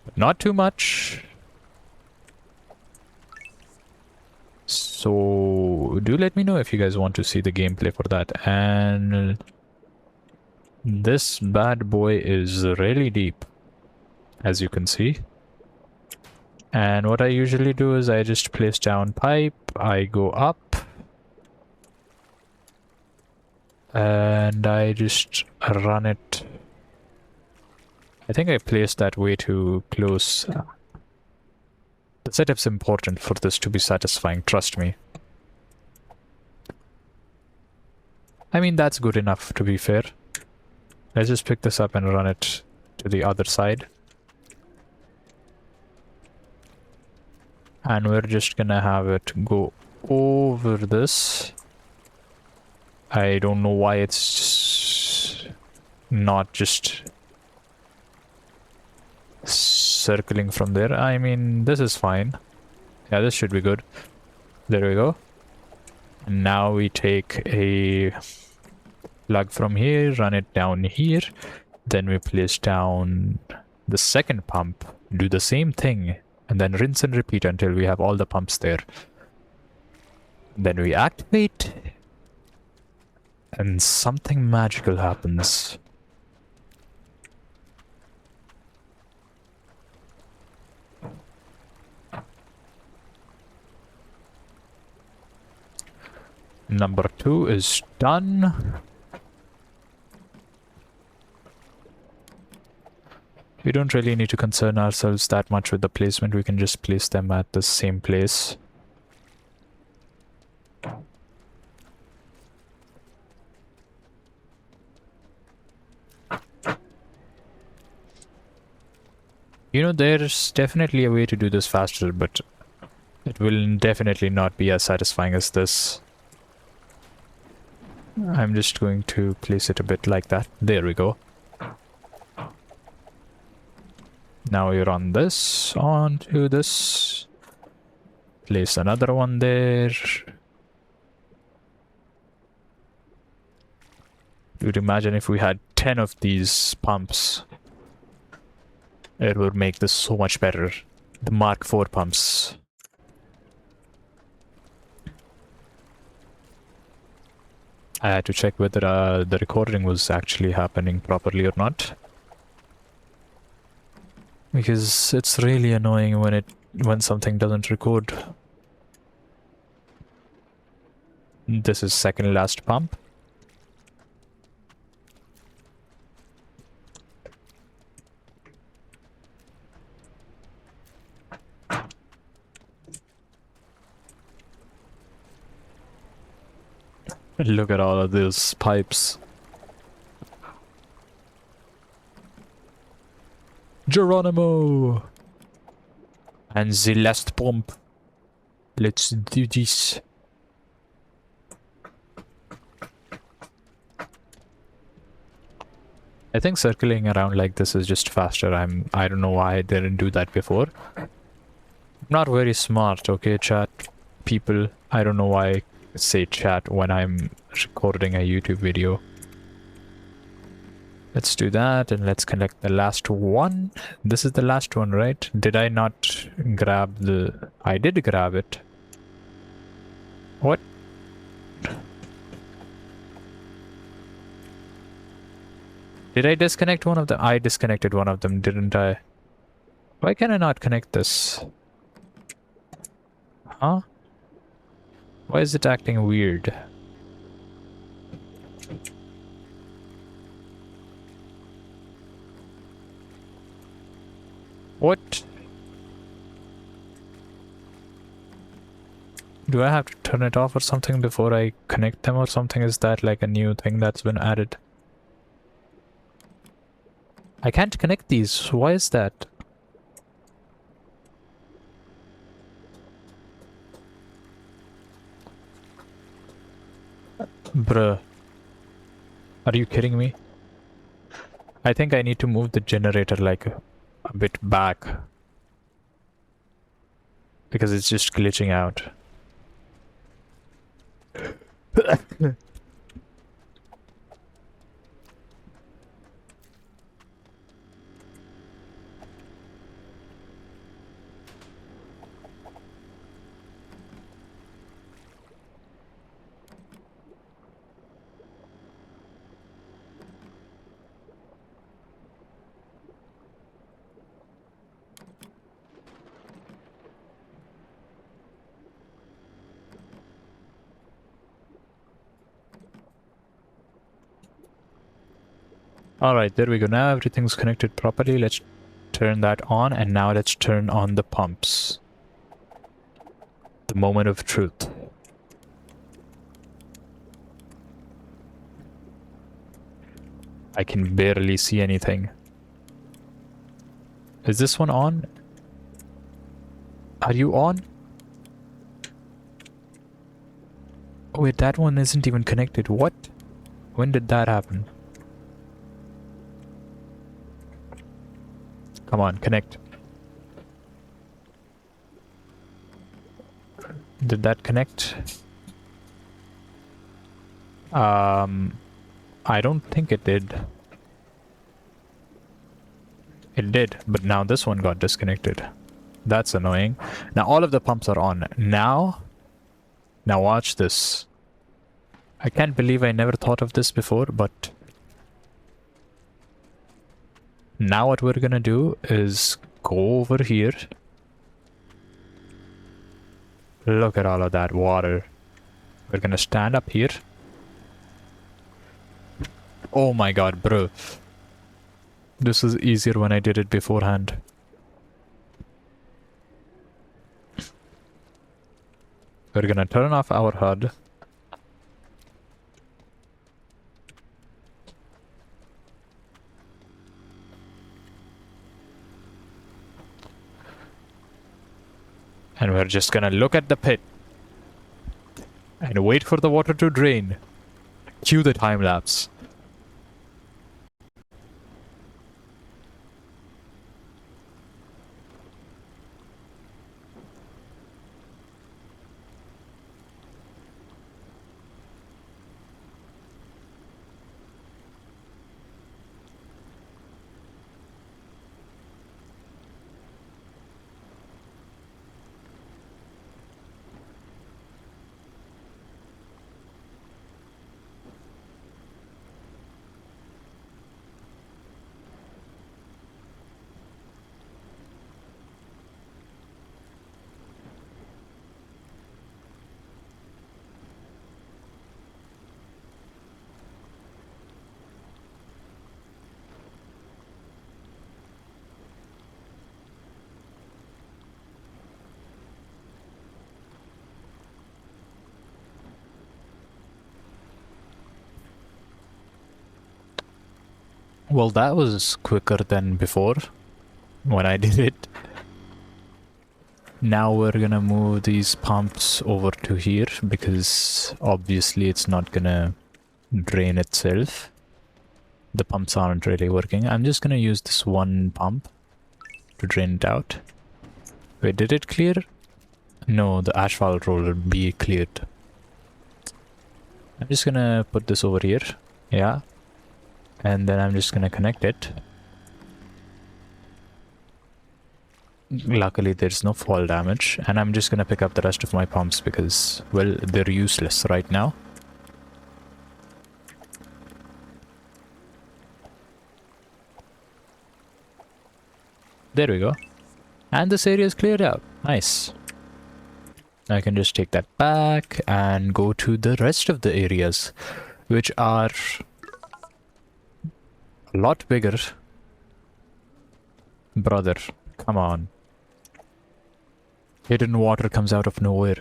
But not too much. So, do let me know if you guys want to see the gameplay for that. And this bad boy is really deep, as you can see. And what I usually do is I just place down pipe, I go up, and I just run it. I think I placed that way too close. The setup's important for this to be satisfying, trust me. I mean, that's good enough, to be fair. Let's just pick this up and run it to the other side. And we're just gonna have it go over this. I don't know why it's just not just circling from there. I mean, this is fine. Yeah, this should be good. There we go. And now we take a plug from here, run it down here. Then we place down the second pump, do the same thing, and then rinse and repeat until we have all the pumps there. Then we activate, and something magical happens. Number 2 is done. We don't really need to concern ourselves that much with the placement. We can just place them at the same place. You know, there's definitely a way to do this faster, but it will definitely not be as satisfying as this. I'm just going to place it a bit like that. There we go. Now you're on this, onto this. Place another one there. You'd imagine if we had 10 of these pumps, it would make this so much better. The Mark IV pumps. I had to check whether the recording was actually happening properly or not. Because it's really annoying when something doesn't record. This is second last pump. Look at all of those pipes. Geronimo! And the last pump. Let's do this. I think circling around like this is just faster. I don't know why I didn't do that before. I'm not very smart, okay, chat people. I don't know why I say chat when I'm recording a YouTube video. Let's do that, and let's connect the last one. This is the last one, right? Did I not grab the... I did grab it. What? Did I disconnect one of them? I disconnected one of them, didn't I? Why can I not connect this? Huh? Why is it acting weird? What? Do I have to turn it off or something before I connect them or something? Is that like a new thing that's been added? I can't connect these. Why is that? Bruh. Are you kidding me? I think I need to move the generator like a bit back. Because it's just glitching out. Alright, there we go. Now everything's connected properly. Let's turn that on, and now let's turn on the pumps. The moment of truth. I can barely see anything. Is this one on? Are you on? Oh wait, that one isn't even connected. What? When did that happen? Come on, connect. Did that connect? I don't think it did. It did, but now this one got disconnected. That's annoying. Now all of the pumps are on. Now watch this. I can't believe I never thought of this before, but now what we're gonna do is go over here. Look at all of that water. We're gonna stand up here. Oh my god, bro. This was easier when I did it beforehand. We're gonna turn off our HUD. And we're just gonna look at the pit. And wait for the water to drain. Cue the time lapse. Well, that was quicker than before when I did it. Now we're gonna move these pumps over to here because obviously it's not gonna drain itself. The pumps aren't really working. I'm just gonna use this one pump to drain it out. Wait, did it clear? No, the asphalt roller B cleared. I'm just gonna put this over here. Yeah. And then I'm just gonna connect it. Luckily there's no fall damage, and I'm just gonna pick up the rest of my pumps because, well, they're useless right now. There we go. And this area is cleared out. Nice. I can just take that back and go to the rest of the areas, which are a lot bigger. Brother, come on. Hidden water comes out of nowhere.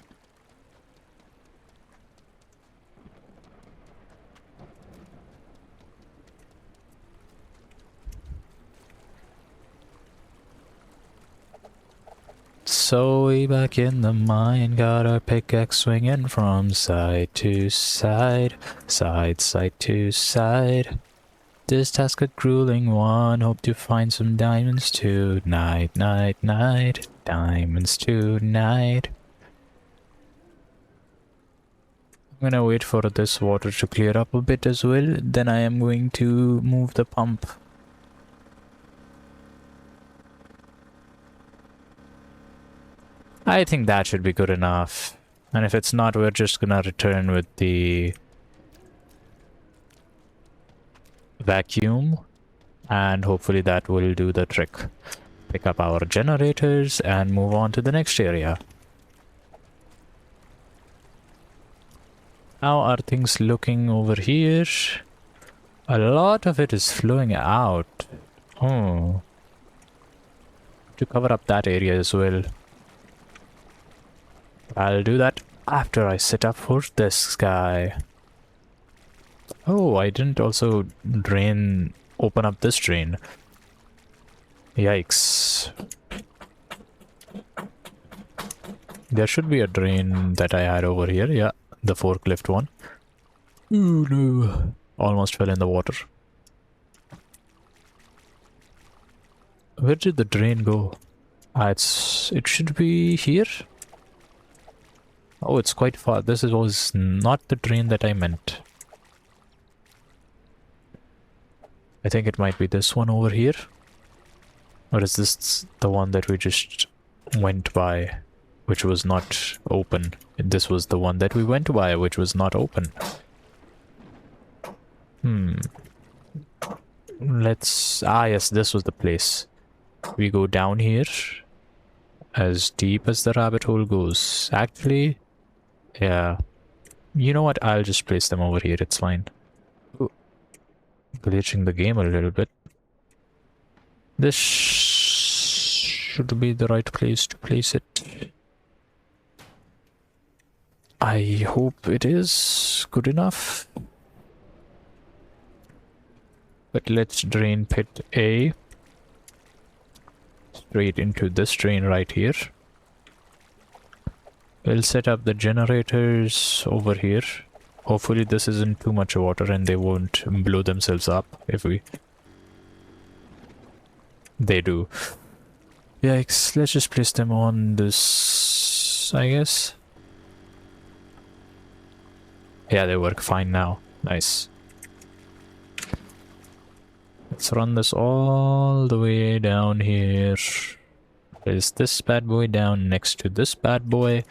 So we back in the mine, got our pickaxe swinging from side to side, side to side. This task a grueling one, hope to find some diamonds tonight, night, diamonds tonight. I'm gonna wait for this water to clear up a bit as well, then I am going to move the pump. I think that should be good enough. And if it's not, we're just gonna return with the vacuum, and hopefully that will do the trick. Pick up our generators and move on to the next area. How are things looking over here? A lot of it is flowing out. Oh. To cover up that area as well. I'll do that after I set up for this guy. Oh, I didn't also open up this drain. Yikes. There should be a drain that I had over here. Yeah, the forklift one. Ooh, no. Almost fell in the water. Where did the drain go? It should be here. Oh, it's quite far. Was not the drain that I meant. I think it might be this one over here. Or is this the one that we just went by, which was not open? This was the one that we went by, which was not open. Yes, this was the place. We go down here. As deep as the rabbit hole goes. Actually, yeah. You know what? I'll just place them over here. It's fine. Ooh. Glitching the game a little bit. This should be the right place to place it. I hope it is good enough. But let's drain pit A straight into this drain right here. We'll set up the generators over here. Hopefully this isn't too much water and they won't blow themselves up if they do. Yikes, let's just place them on this, I guess. Yeah, they work fine now. Nice. Let's run this all the way down here. Place this bad boy down next to this bad boy.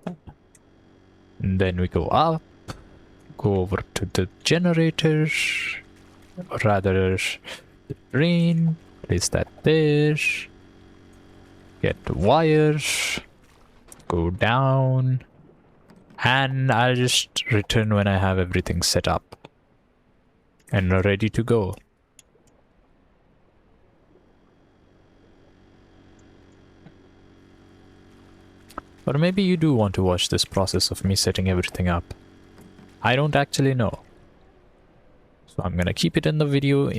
And then we go up. Go over to the generator. Or rather, the drain. Place that there. Get the wires. Go down. And I'll just return when I have everything set up and ready to go. Or maybe you do want to watch this process of me setting everything up. I don't actually know. So I'm gonna keep it in the video.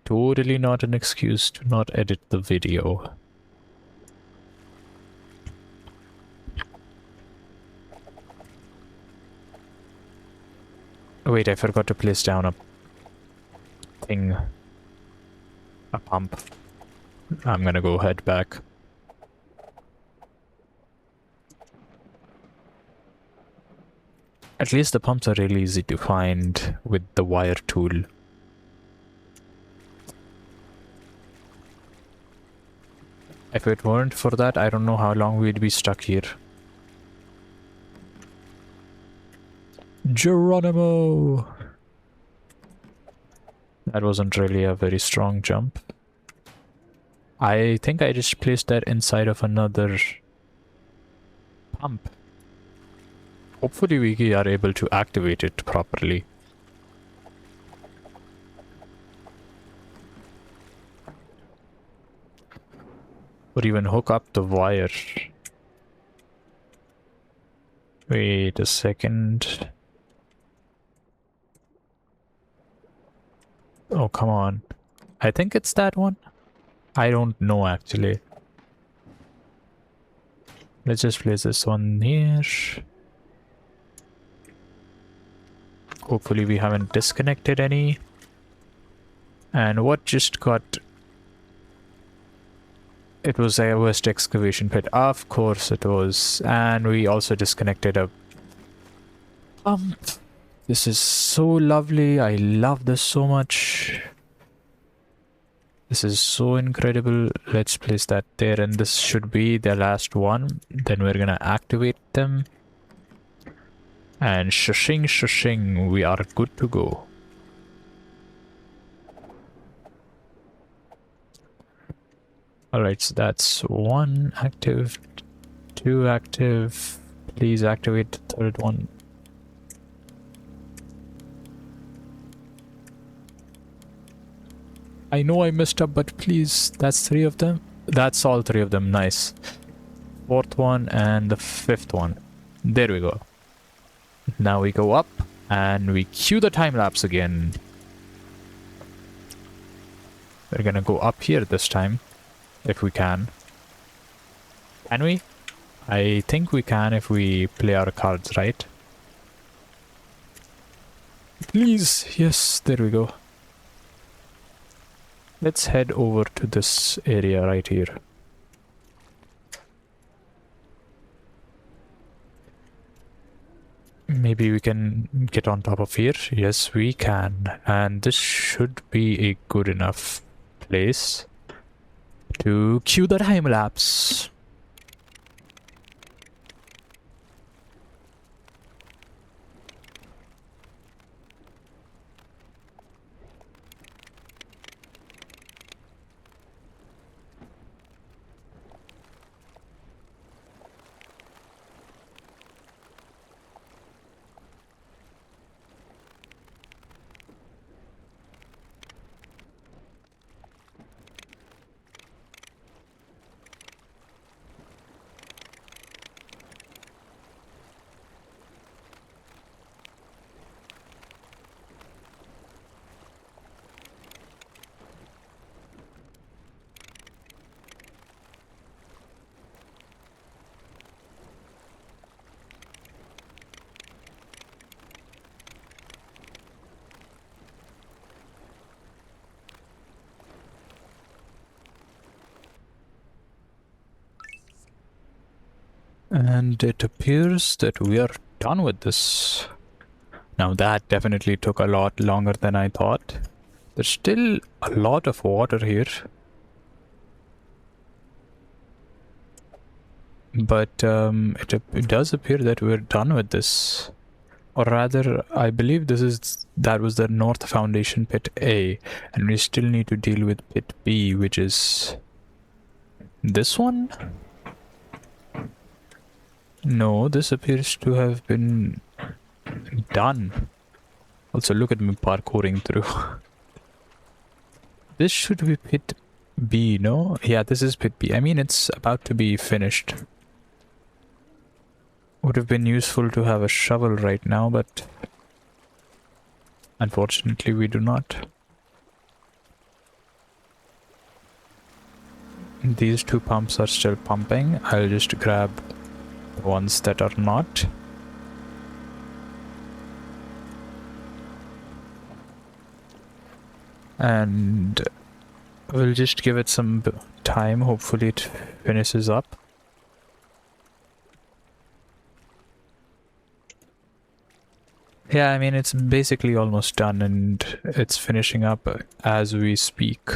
Totally not an excuse to not edit the video. Wait, I forgot to place down a thing. A pump. I'm gonna go head back. At least the pumps are really easy to find with the wire tool. If it weren't for that, I don't know how long we'd be stuck here. Geronimo! That wasn't really a very strong jump. I think I just placed that inside of another pump. Hopefully we are able to activate it properly. Or even hook up the wire. Wait a second. Oh, come on. I think it's that one. I don't know actually. Let's just place this one here. Hopefully we haven't disconnected any. And what just got... It was a worst excavation pit. Of course it was. And we also disconnected a pump. This is so lovely. I love this so much. This is so incredible. Let's place that there, and this should be the last one. Then we're gonna activate them. And shushing, shushing, we are good to go. Alright, so that's 1 active, 2 active. Please activate the third one. I know I messed up, but please, that's 3 of them. That's all 3 of them. Nice. 4th one and the 5th one. There we go. Now we go up and we cue the time lapse again. We're gonna go up here this time, if we can. Can we? I think we can if we play our cards right. Please, yes, there we go. Let's head over to this area right here. Maybe we can get on top of here. Yes, we can. And this should be a good enough place to cue the time lapse. And it appears that we are done with this. Now that definitely took a lot longer than I thought. There's still a lot of water here. But it does appear that we're done with this. Or rather, I believe that was the North Foundation Pit A. And we still need to deal with Pit B, which is this one? No, this appears to have been done. Also, look at me parkouring through. This should be Pit B, no? Yeah, this is Pit B. I mean, it's about to be finished. Would have been useful to have a shovel right now, but unfortunately we do not. These 2 pumps are still pumping. I'll just grab the ones that are not. And we'll just give it some time. Hopefully it finishes up. Yeah, I mean, it's basically almost done and it's finishing up as we speak.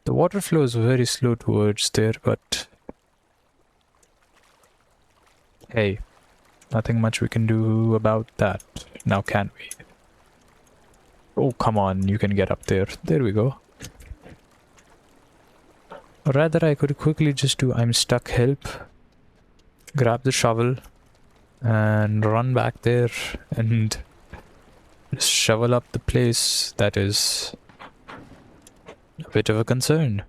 The water flow is very slow towards there, but hey, nothing much we can do about that. Now can we? Oh, come on, you can get up there. There we go. Or rather, I could quickly just do I'm stuck help, grab the shovel, and run back there and just shovel up the place that is a bit of a concern.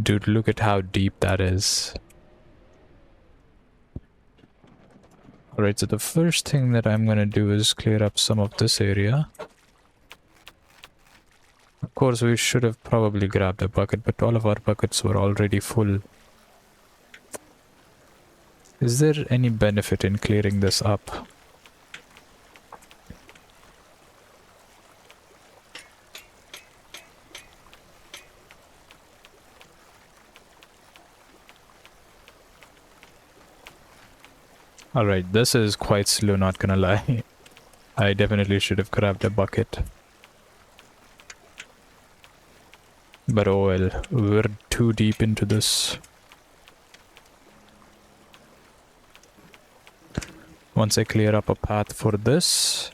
Dude, look at how deep that is. Alright, so the first thing that I'm gonna do is clear up some of this area. Of course, we should have probably grabbed a bucket, but all of our buckets were already full. Is there any benefit in clearing this up? Alright, this is quite slow, not gonna lie. I definitely should have grabbed a bucket. But oh well, we're too deep into this. Once I clear up a path for this,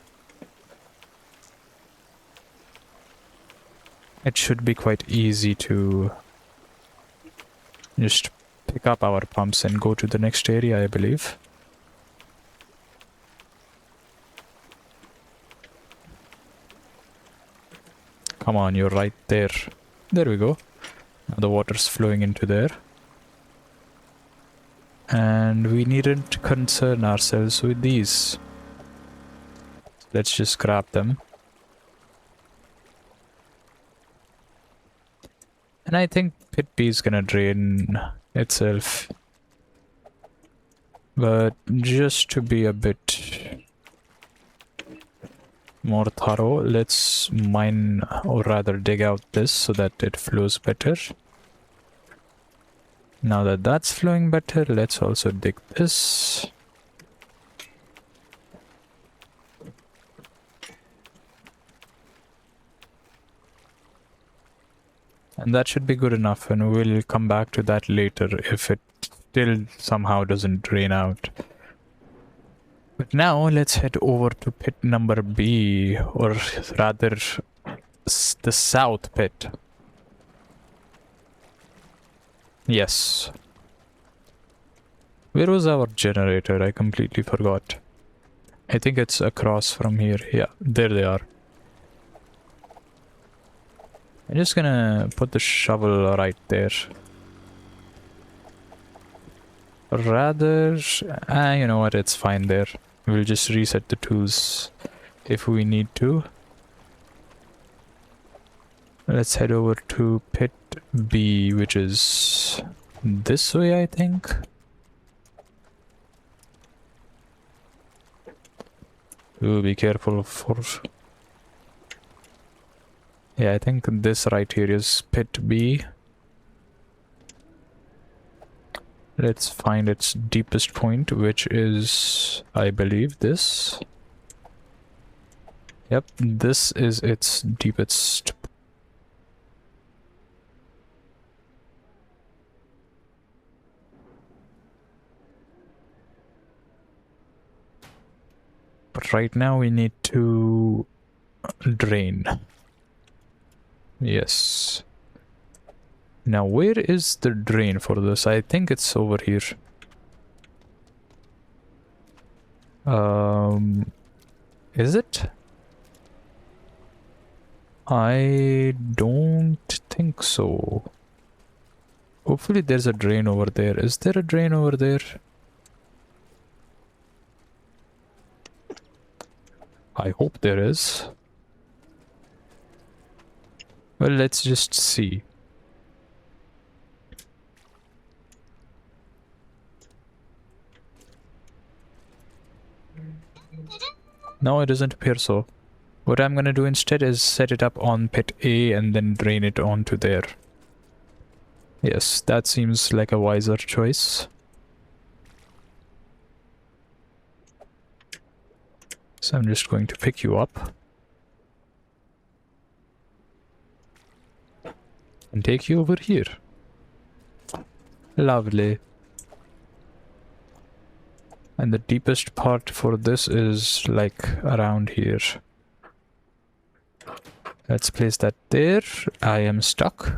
it should be quite easy to just pick up our pumps and go to the next area, I believe. Come on, you're right there. There we go. Now the water's flowing into there. And we needn't concern ourselves with these. Let's just grab them. And I think pit B is gonna drain itself. But just to be a bit more thorough, let's mine, or rather dig out this so that it flows better. Now that that's flowing better, let's also dig this. And that should be good enough, and we'll come back to that later if it still somehow doesn't drain out. But now let's head over to pit number B, or rather the south pit. Yes. Where was our generator? I completely forgot. I think it's across from here. Yeah, there they are. I'm just gonna put the shovel right there. Rather, you know what, it's fine there. We'll just reset the tools if we need to. Let's head over to pit B, which is this way, I think. Ooh, be careful for... Yeah, I think this right here is pit B. Let's find its deepest point, which is, I believe, this. Yep, this is its deepest. But right now we need to drain. Yes. Now where is the drain for this? I think it's over here. Is it? I don't think so. Hopefully there's a drain over there. Is there a drain over there? I hope there is. Well, let's just see. No, it doesn't appear so. What I'm gonna do instead is set it up on pit A and then drain it onto there. Yes, that seems like a wiser choice. So I'm just going to pick you up and take you over here. Lovely. And the deepest part for this is like around here. Let's place that there. I am stuck.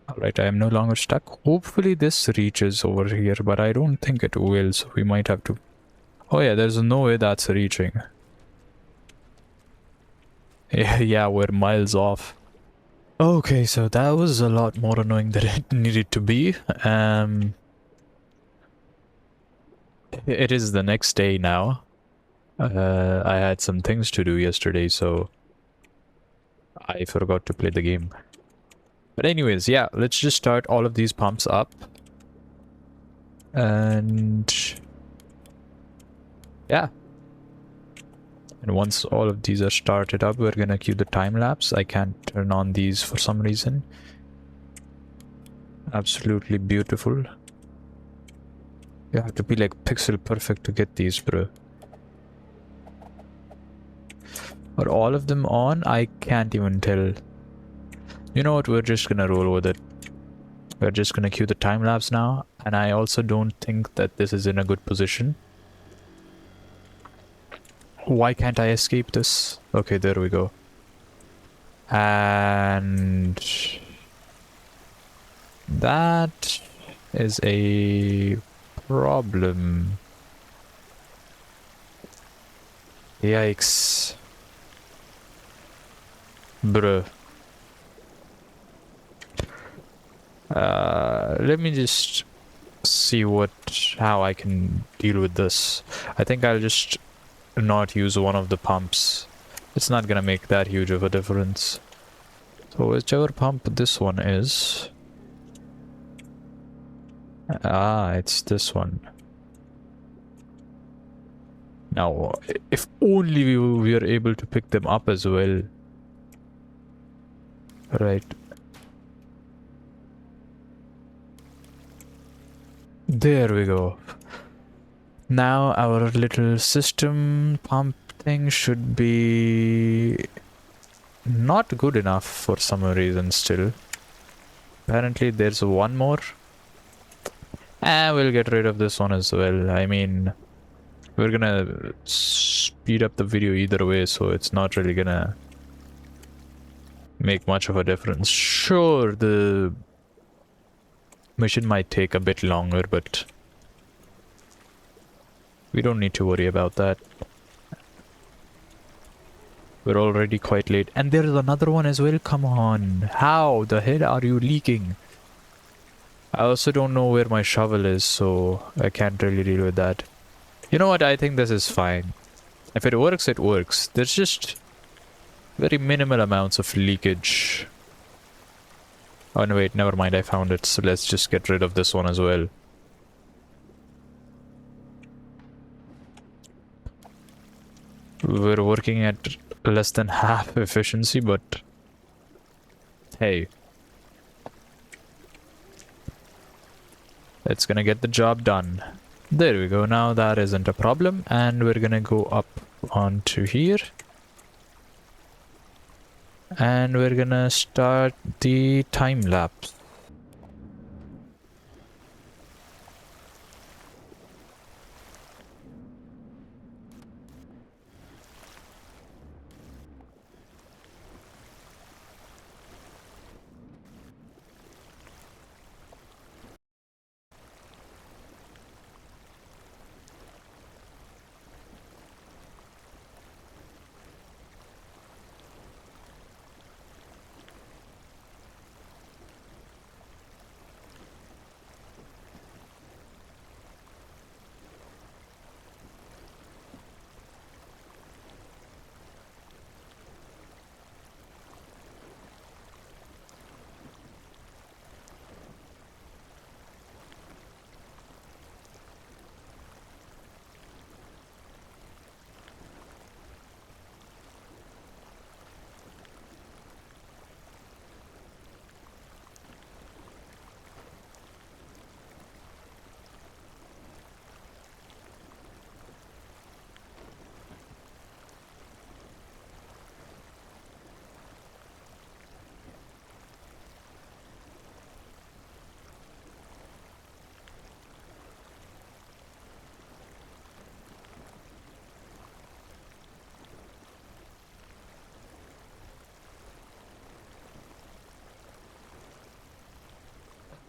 Alright, I am no longer stuck. Hopefully this reaches over here, but I don't think it will, so we might have to... Oh yeah, there's no way that's reaching. Yeah, we're miles off. Okay, so that was a lot more annoying than it needed to be. It is the next day now. I had some things to do yesterday, so I forgot to play the game. But anyways, yeah, let's just start all of these pumps up. And... yeah. And once all of these are started up, we're gonna cue the time lapse. I can't turn on these for some reason. Absolutely beautiful. You have to be like pixel perfect to get these, bro. Are all of them on? I can't even tell. You know what, we're just gonna roll with it. We're just gonna cue the time lapse now. And I also don't think that this is in a good position. Why can't I escape this? Okay, there we go. And... that is a problem. Yikes. Bruh. Let me just see how I can deal with this. I think I'll just not use one of the pumps. It's not gonna make that huge of a difference. So whichever pump this one is... Ah, it's this one. Now, if only we were able to pick them up as well. Right. There we go. Now our little system pump thing should be not good enough for some reason still. Apparently there's one more. We'll get rid of this one as well. I mean, we're gonna speed up the video either way, so it's not really gonna make much of a difference. Sure, the mission might take a bit longer, but we don't need to worry about that. We're already quite late. And there's another one as well. Come on. How the hell are you leaking? I also don't know where my shovel is, so I can't really deal with that. You know what? I think this is fine. If it works, it works. There's just very minimal amounts of leakage. Oh no, wait, never mind. I found it. So let's just get rid of this one as well. We're working at less than half efficiency, but hey, it's gonna get the job done. There we go. Now that isn't a problem, and we're gonna go up onto here, and we're gonna start the time lapse.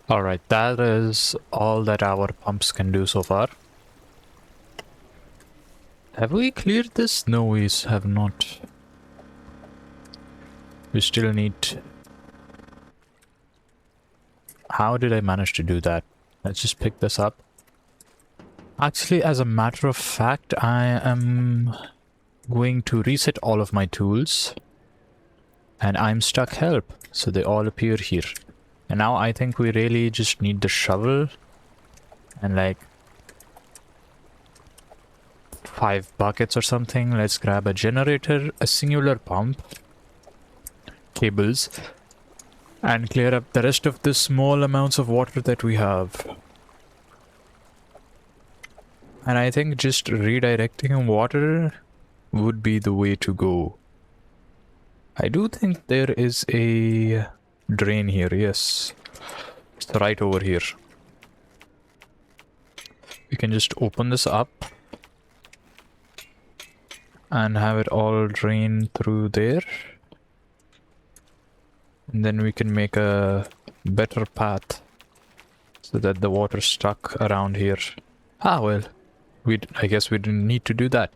Alright, that is all that our pumps can do so far. Have we cleared this? No, we have not. We still need... How did I manage to do that? Let's just pick this up. Actually, as a matter of fact, I am going to reset all of my tools. And I'm stuck help, so they all appear here. And now I think we really just need the shovel and like 5 buckets or something. Let's grab a generator, a singular pump, cables, and clear up the rest of the small amounts of water that we have. And I think just redirecting water would be the way to go. I do think there is a drain here, yes. It's right over here. We can just open this up and have it all drain through there. And then we can make a better path so that the water stuck around here. Ah, well, I guess we didn't need to do that.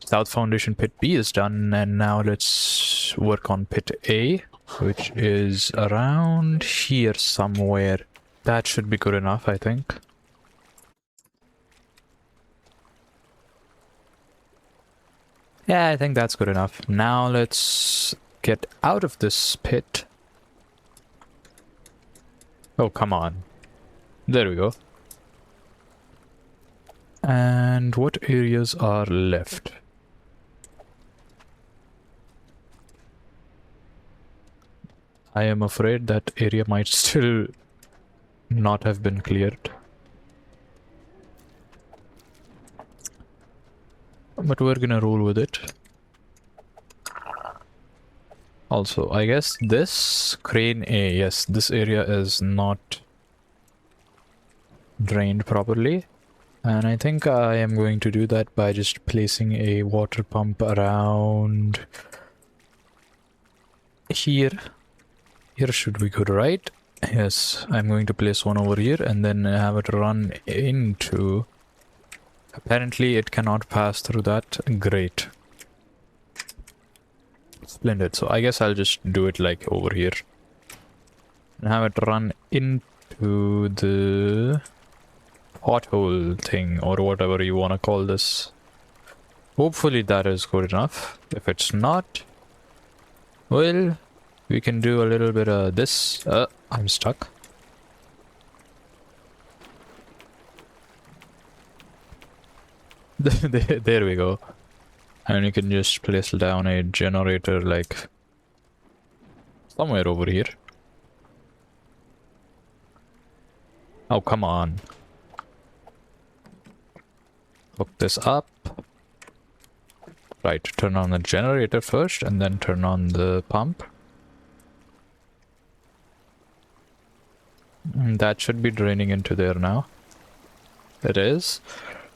South Foundation Pit B is done, and now let's let's work on pit A, which is around here somewhere. That should be good enough, I think. Yeah, I think that's good enough. Now let's get out of this pit. Oh, come on. There we go. And what areas are left? I am afraid that area might still not have been cleared. But we're gonna roll with it. Also, I guess this crane A, yes, this area is not drained properly. And I think I am going to do that by just placing a water pump around here. Here should be good, right? Yes, I'm going to place one over here and then have it run into... Apparently it cannot pass through that. Great. Splendid. So I guess I'll just do it like over here. And have it run into the pothole thing or whatever you want to call this. Hopefully that is good enough. If it's not, well, we can do a little bit of this. I'm stuck. There we go. And you can just place down a generator like somewhere over here. Oh, come on. Hook this up. Right, turn on the generator first and then turn on the pump. And that should be draining into there now. It is.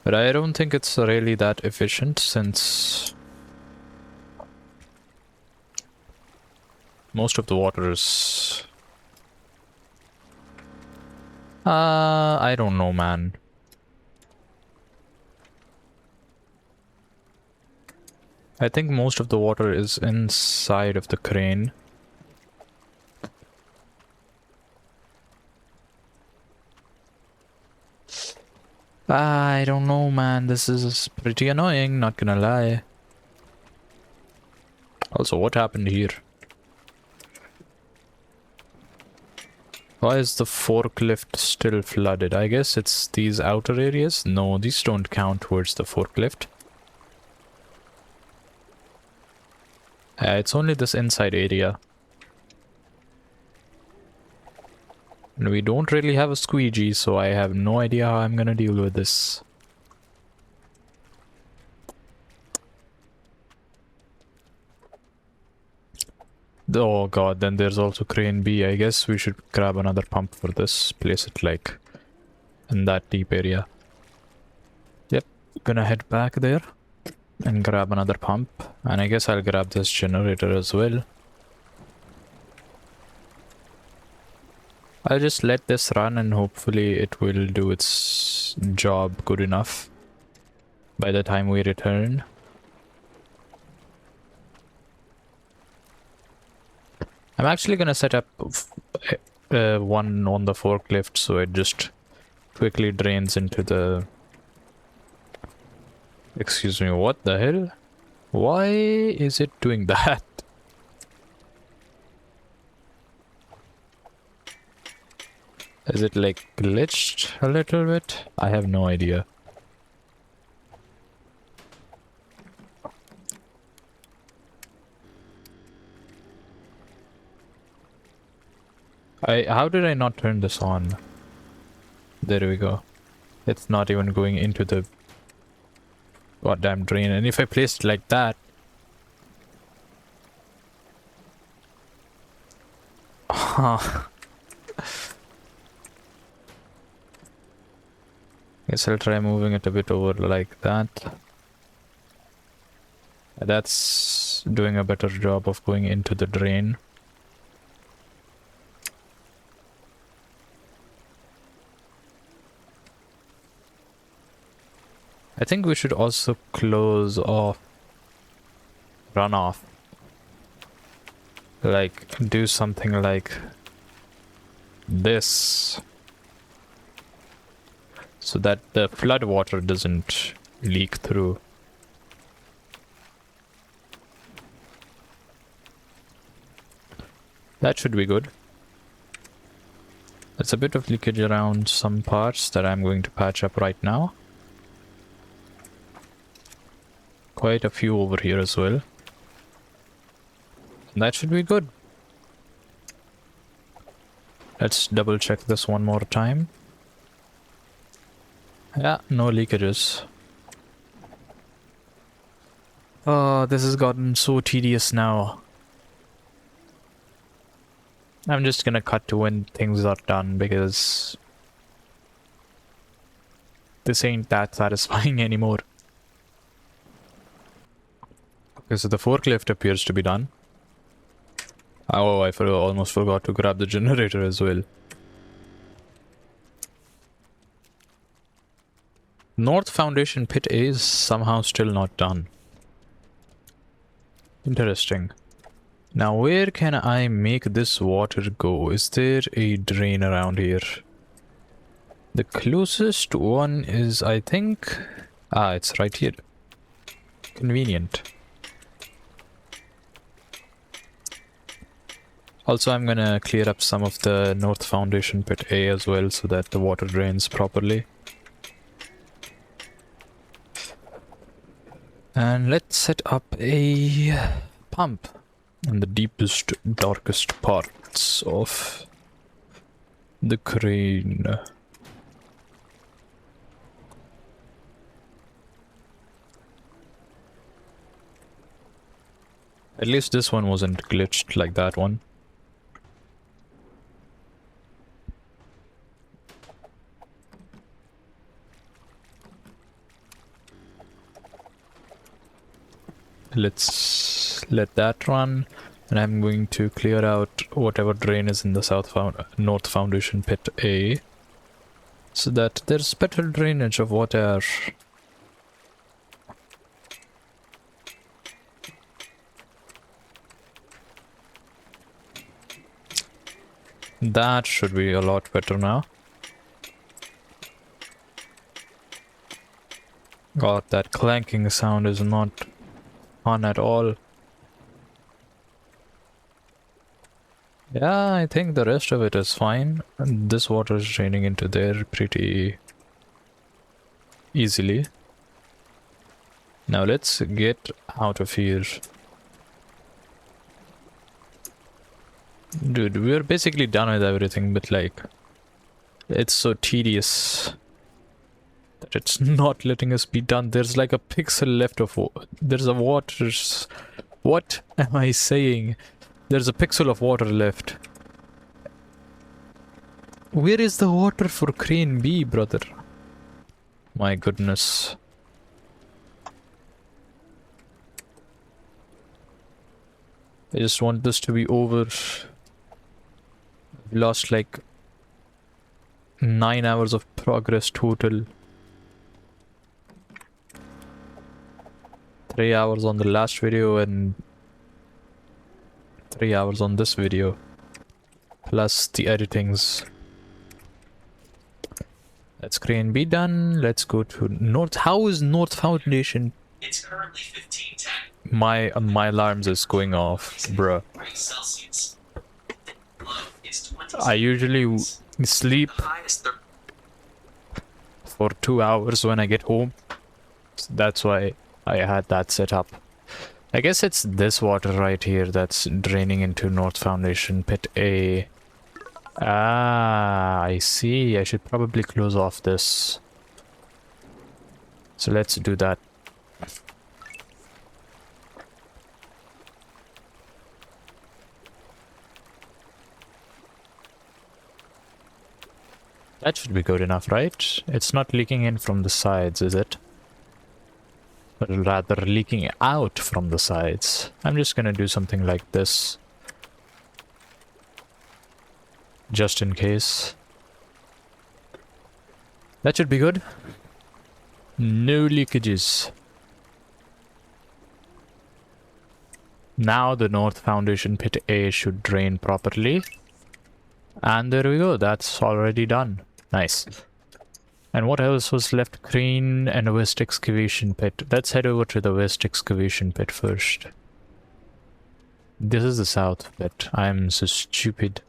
But I don't think it's really that efficient since most of the water is... I don't know, man. I think most of the water is inside of the crane. I don't know, man. This is pretty annoying, not gonna lie. Also, what happened here? Why is the forklift still flooded? I guess it's these outer areas? No, these don't count towards the forklift. It's only this inside area. And we don't really have a squeegee, so I have no idea how I'm gonna deal with this. Oh god, then there's also crane B. I guess we should grab another pump for this. Place it like in that deep area. Yep, gonna head back there and grab another pump. And I guess I'll grab this generator as well. I'll just let this run and hopefully it will do its job good enough by the time we return. I'm actually gonna set up one on the forklift so it just quickly drains into the... Excuse me, what the hell? Why is it doing that? Is it like glitched a little bit? I have no idea. How did I not turn this on? There we go. It's not even going into the goddamn drain. And if I place it like that... Huh. Guess I'll try moving it a bit over like that. That's doing a better job of going into the drain. I think we should also close off runoff Like, do something like this, so that the flood water doesn't leak through. That should be good. There's a bit of leakage around some parts that I'm going to patch up right now. Quite a few over here as well. That should be good. Let's double check this one more time. Yeah, no leakages. Oh, this has gotten so tedious now. I'm just gonna cut to when things are done because this ain't that satisfying anymore. Okay, so the forklift appears to be done. Oh, I almost forgot to grab the generator as well. North Foundation Pit A is somehow still not done. Interesting. Now, where can I make this water go? Is there a drain around here? The closest one is, I think... Ah, it's right here. Convenient. Also, I'm gonna clear up some of the North Foundation Pit A as well so that the water drains properly. And let's set up a pump in the deepest, darkest parts of the crane. At least this one wasn't glitched like that one. Let's let that run, and I'm going to clear out whatever drain is in the North Foundation Pit A, so that there's better drainage of water. That should be a lot better now. God, that clanking sound is not fun at all. Yeah, I think the rest of it is fine. And this water is draining into there pretty easily. Now let's get out of here. Dude, we're basically done with everything, but like, it's so tedious that it's not letting us be done. There's like a pixel left of there's a water. What am I saying? There's a pixel of water left. Where is the water for crane B, brother? My goodness. I just want this to be over. I've lost like 9 hours of progress total. 3 hours on the last video and 3 hours on this video. Plus the editings. Let's crane be done. Let's go to North. How is North Foundation? It's currently 1510. My alarms is going off, bruh. Celsius. Low is 20. I usually sleep for 2 hours when I get home. So that's why I had that set up. I guess it's this water right here that's draining into North Foundation Pit A. Ah, I see. I should probably close off this. So let's do that. That should be good enough, right? It's not leaking in from the sides, is it? But rather leaking out from the sides. I'm just gonna do something like this. Just in case. That should be good. No leakages. Now the North Foundation Pit A should drain properly. And there we go, that's already done. Nice. And what else was left? Crane and West Excavation Pit. Let's head over to the West Excavation Pit first. This is the South Pit. I'm so stupid.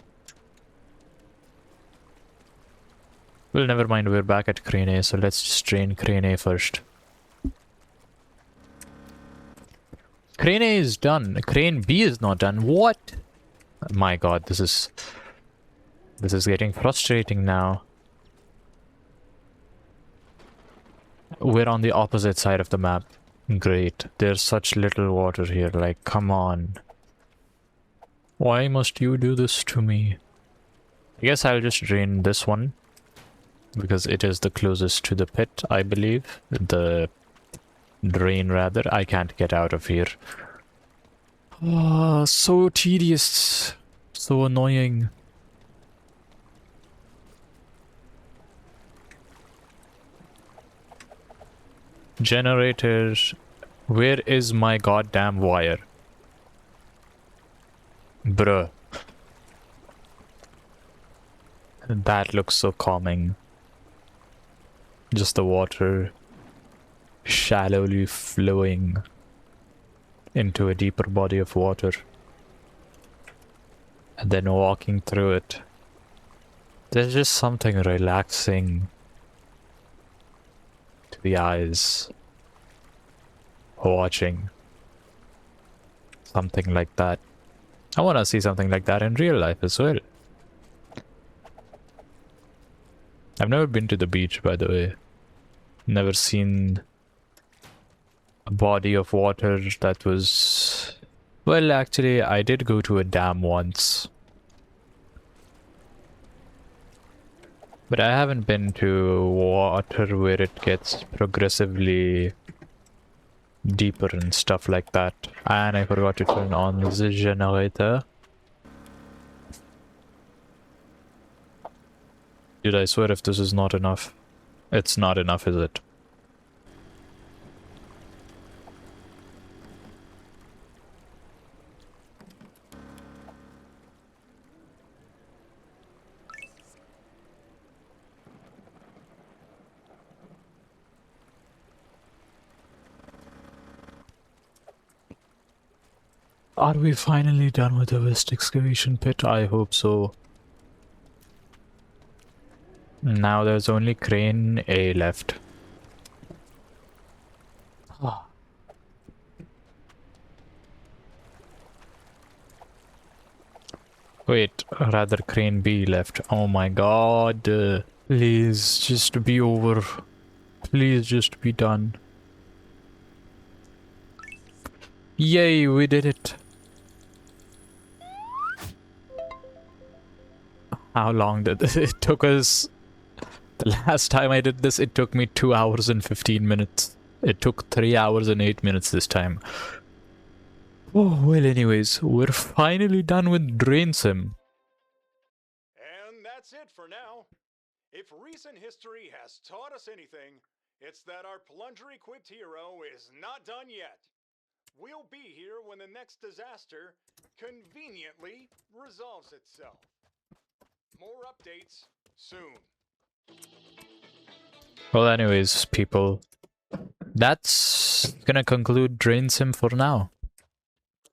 Well, never mind, we're back at Crane A, so let's just drain Crane A first. Crane A is done. Crane B is not done. What? My god, this is getting frustrating now. We're on the opposite side of the map. Great. There's such little water here. Like, come on. Why must you do this to me? I guess I'll just drain this one, because it is the closest to the pit, I believe. The drain, rather. I can't get out of here. Ah, so tedious. So annoying. Generators. Where is my goddamn wire? Bruh. That looks so calming. Just the water shallowly flowing into a deeper body of water. And then walking through it. There's just something relaxing to the eyes. Watching something like that. I want to see something like that in real life as well. I've never been to the beach, by the way. Never seen a body of water that was... Well, actually, I did go to a dam once. But I haven't been to water where it gets progressively deeper and stuff like that. And I forgot to turn on the generator. Dude, I swear if this is not enough. It's not enough, is it? Are we finally done with the West Excavation Pit? I hope so. Now there's only Crane A left. Wait, rather Crane B left. Oh my god. Please just be over. Please just be done. Yay, we did it. How long did it took us? The last time I did this, it took me 2 hours and 15 minutes. It took 3 hours and 8 minutes this time. Oh, well, anyways, we're finally done with Drain Sim. And that's it for now. If recent history has taught us anything, it's that our plunger-equipped hero is not done yet. We'll be here when the next disaster conveniently resolves itself. More updates soon. Well, anyways, people, that's gonna conclude Drain Sim for now.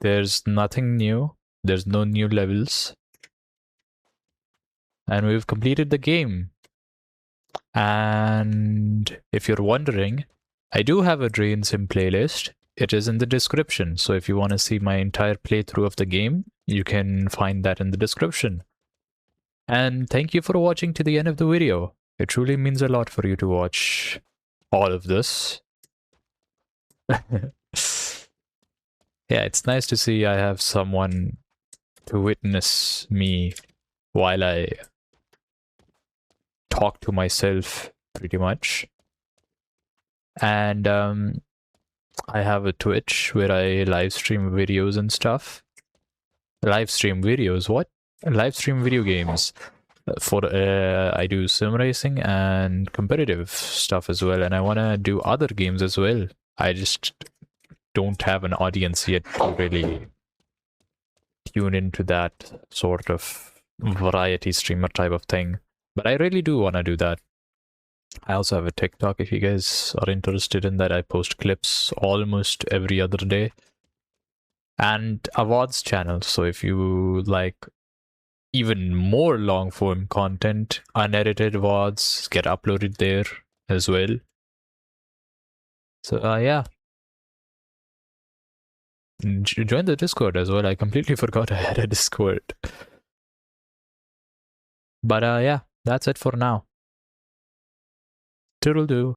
There's nothing new. There's no new levels. And we've completed the game. And if you're wondering, I do have a Drain Sim playlist. It is in the description. So if you want to see my entire playthrough of the game, you can find that in the description. And thank you for watching to the end of the video. It truly means a lot for you to watch all of this. Yeah, it's nice to see I have someone to witness me while I talk to myself, pretty much. And I have a Twitch where I live stream videos and stuff. Live stream videos? What? Live stream video games. I do sim racing and competitive stuff as well, and I want to do other games as well. I just don't have an audience yet to really tune into that sort of variety streamer type of thing. But I really do want to do that. I also have a TikTok if you guys are interested in that. I post clips almost every other day. And awards channel. So if you like even more long form content, unedited awards get uploaded there as well. So yeah. Join the Discord as well. I completely forgot I had a Discord. But yeah, that's it for now. Toodle-doo.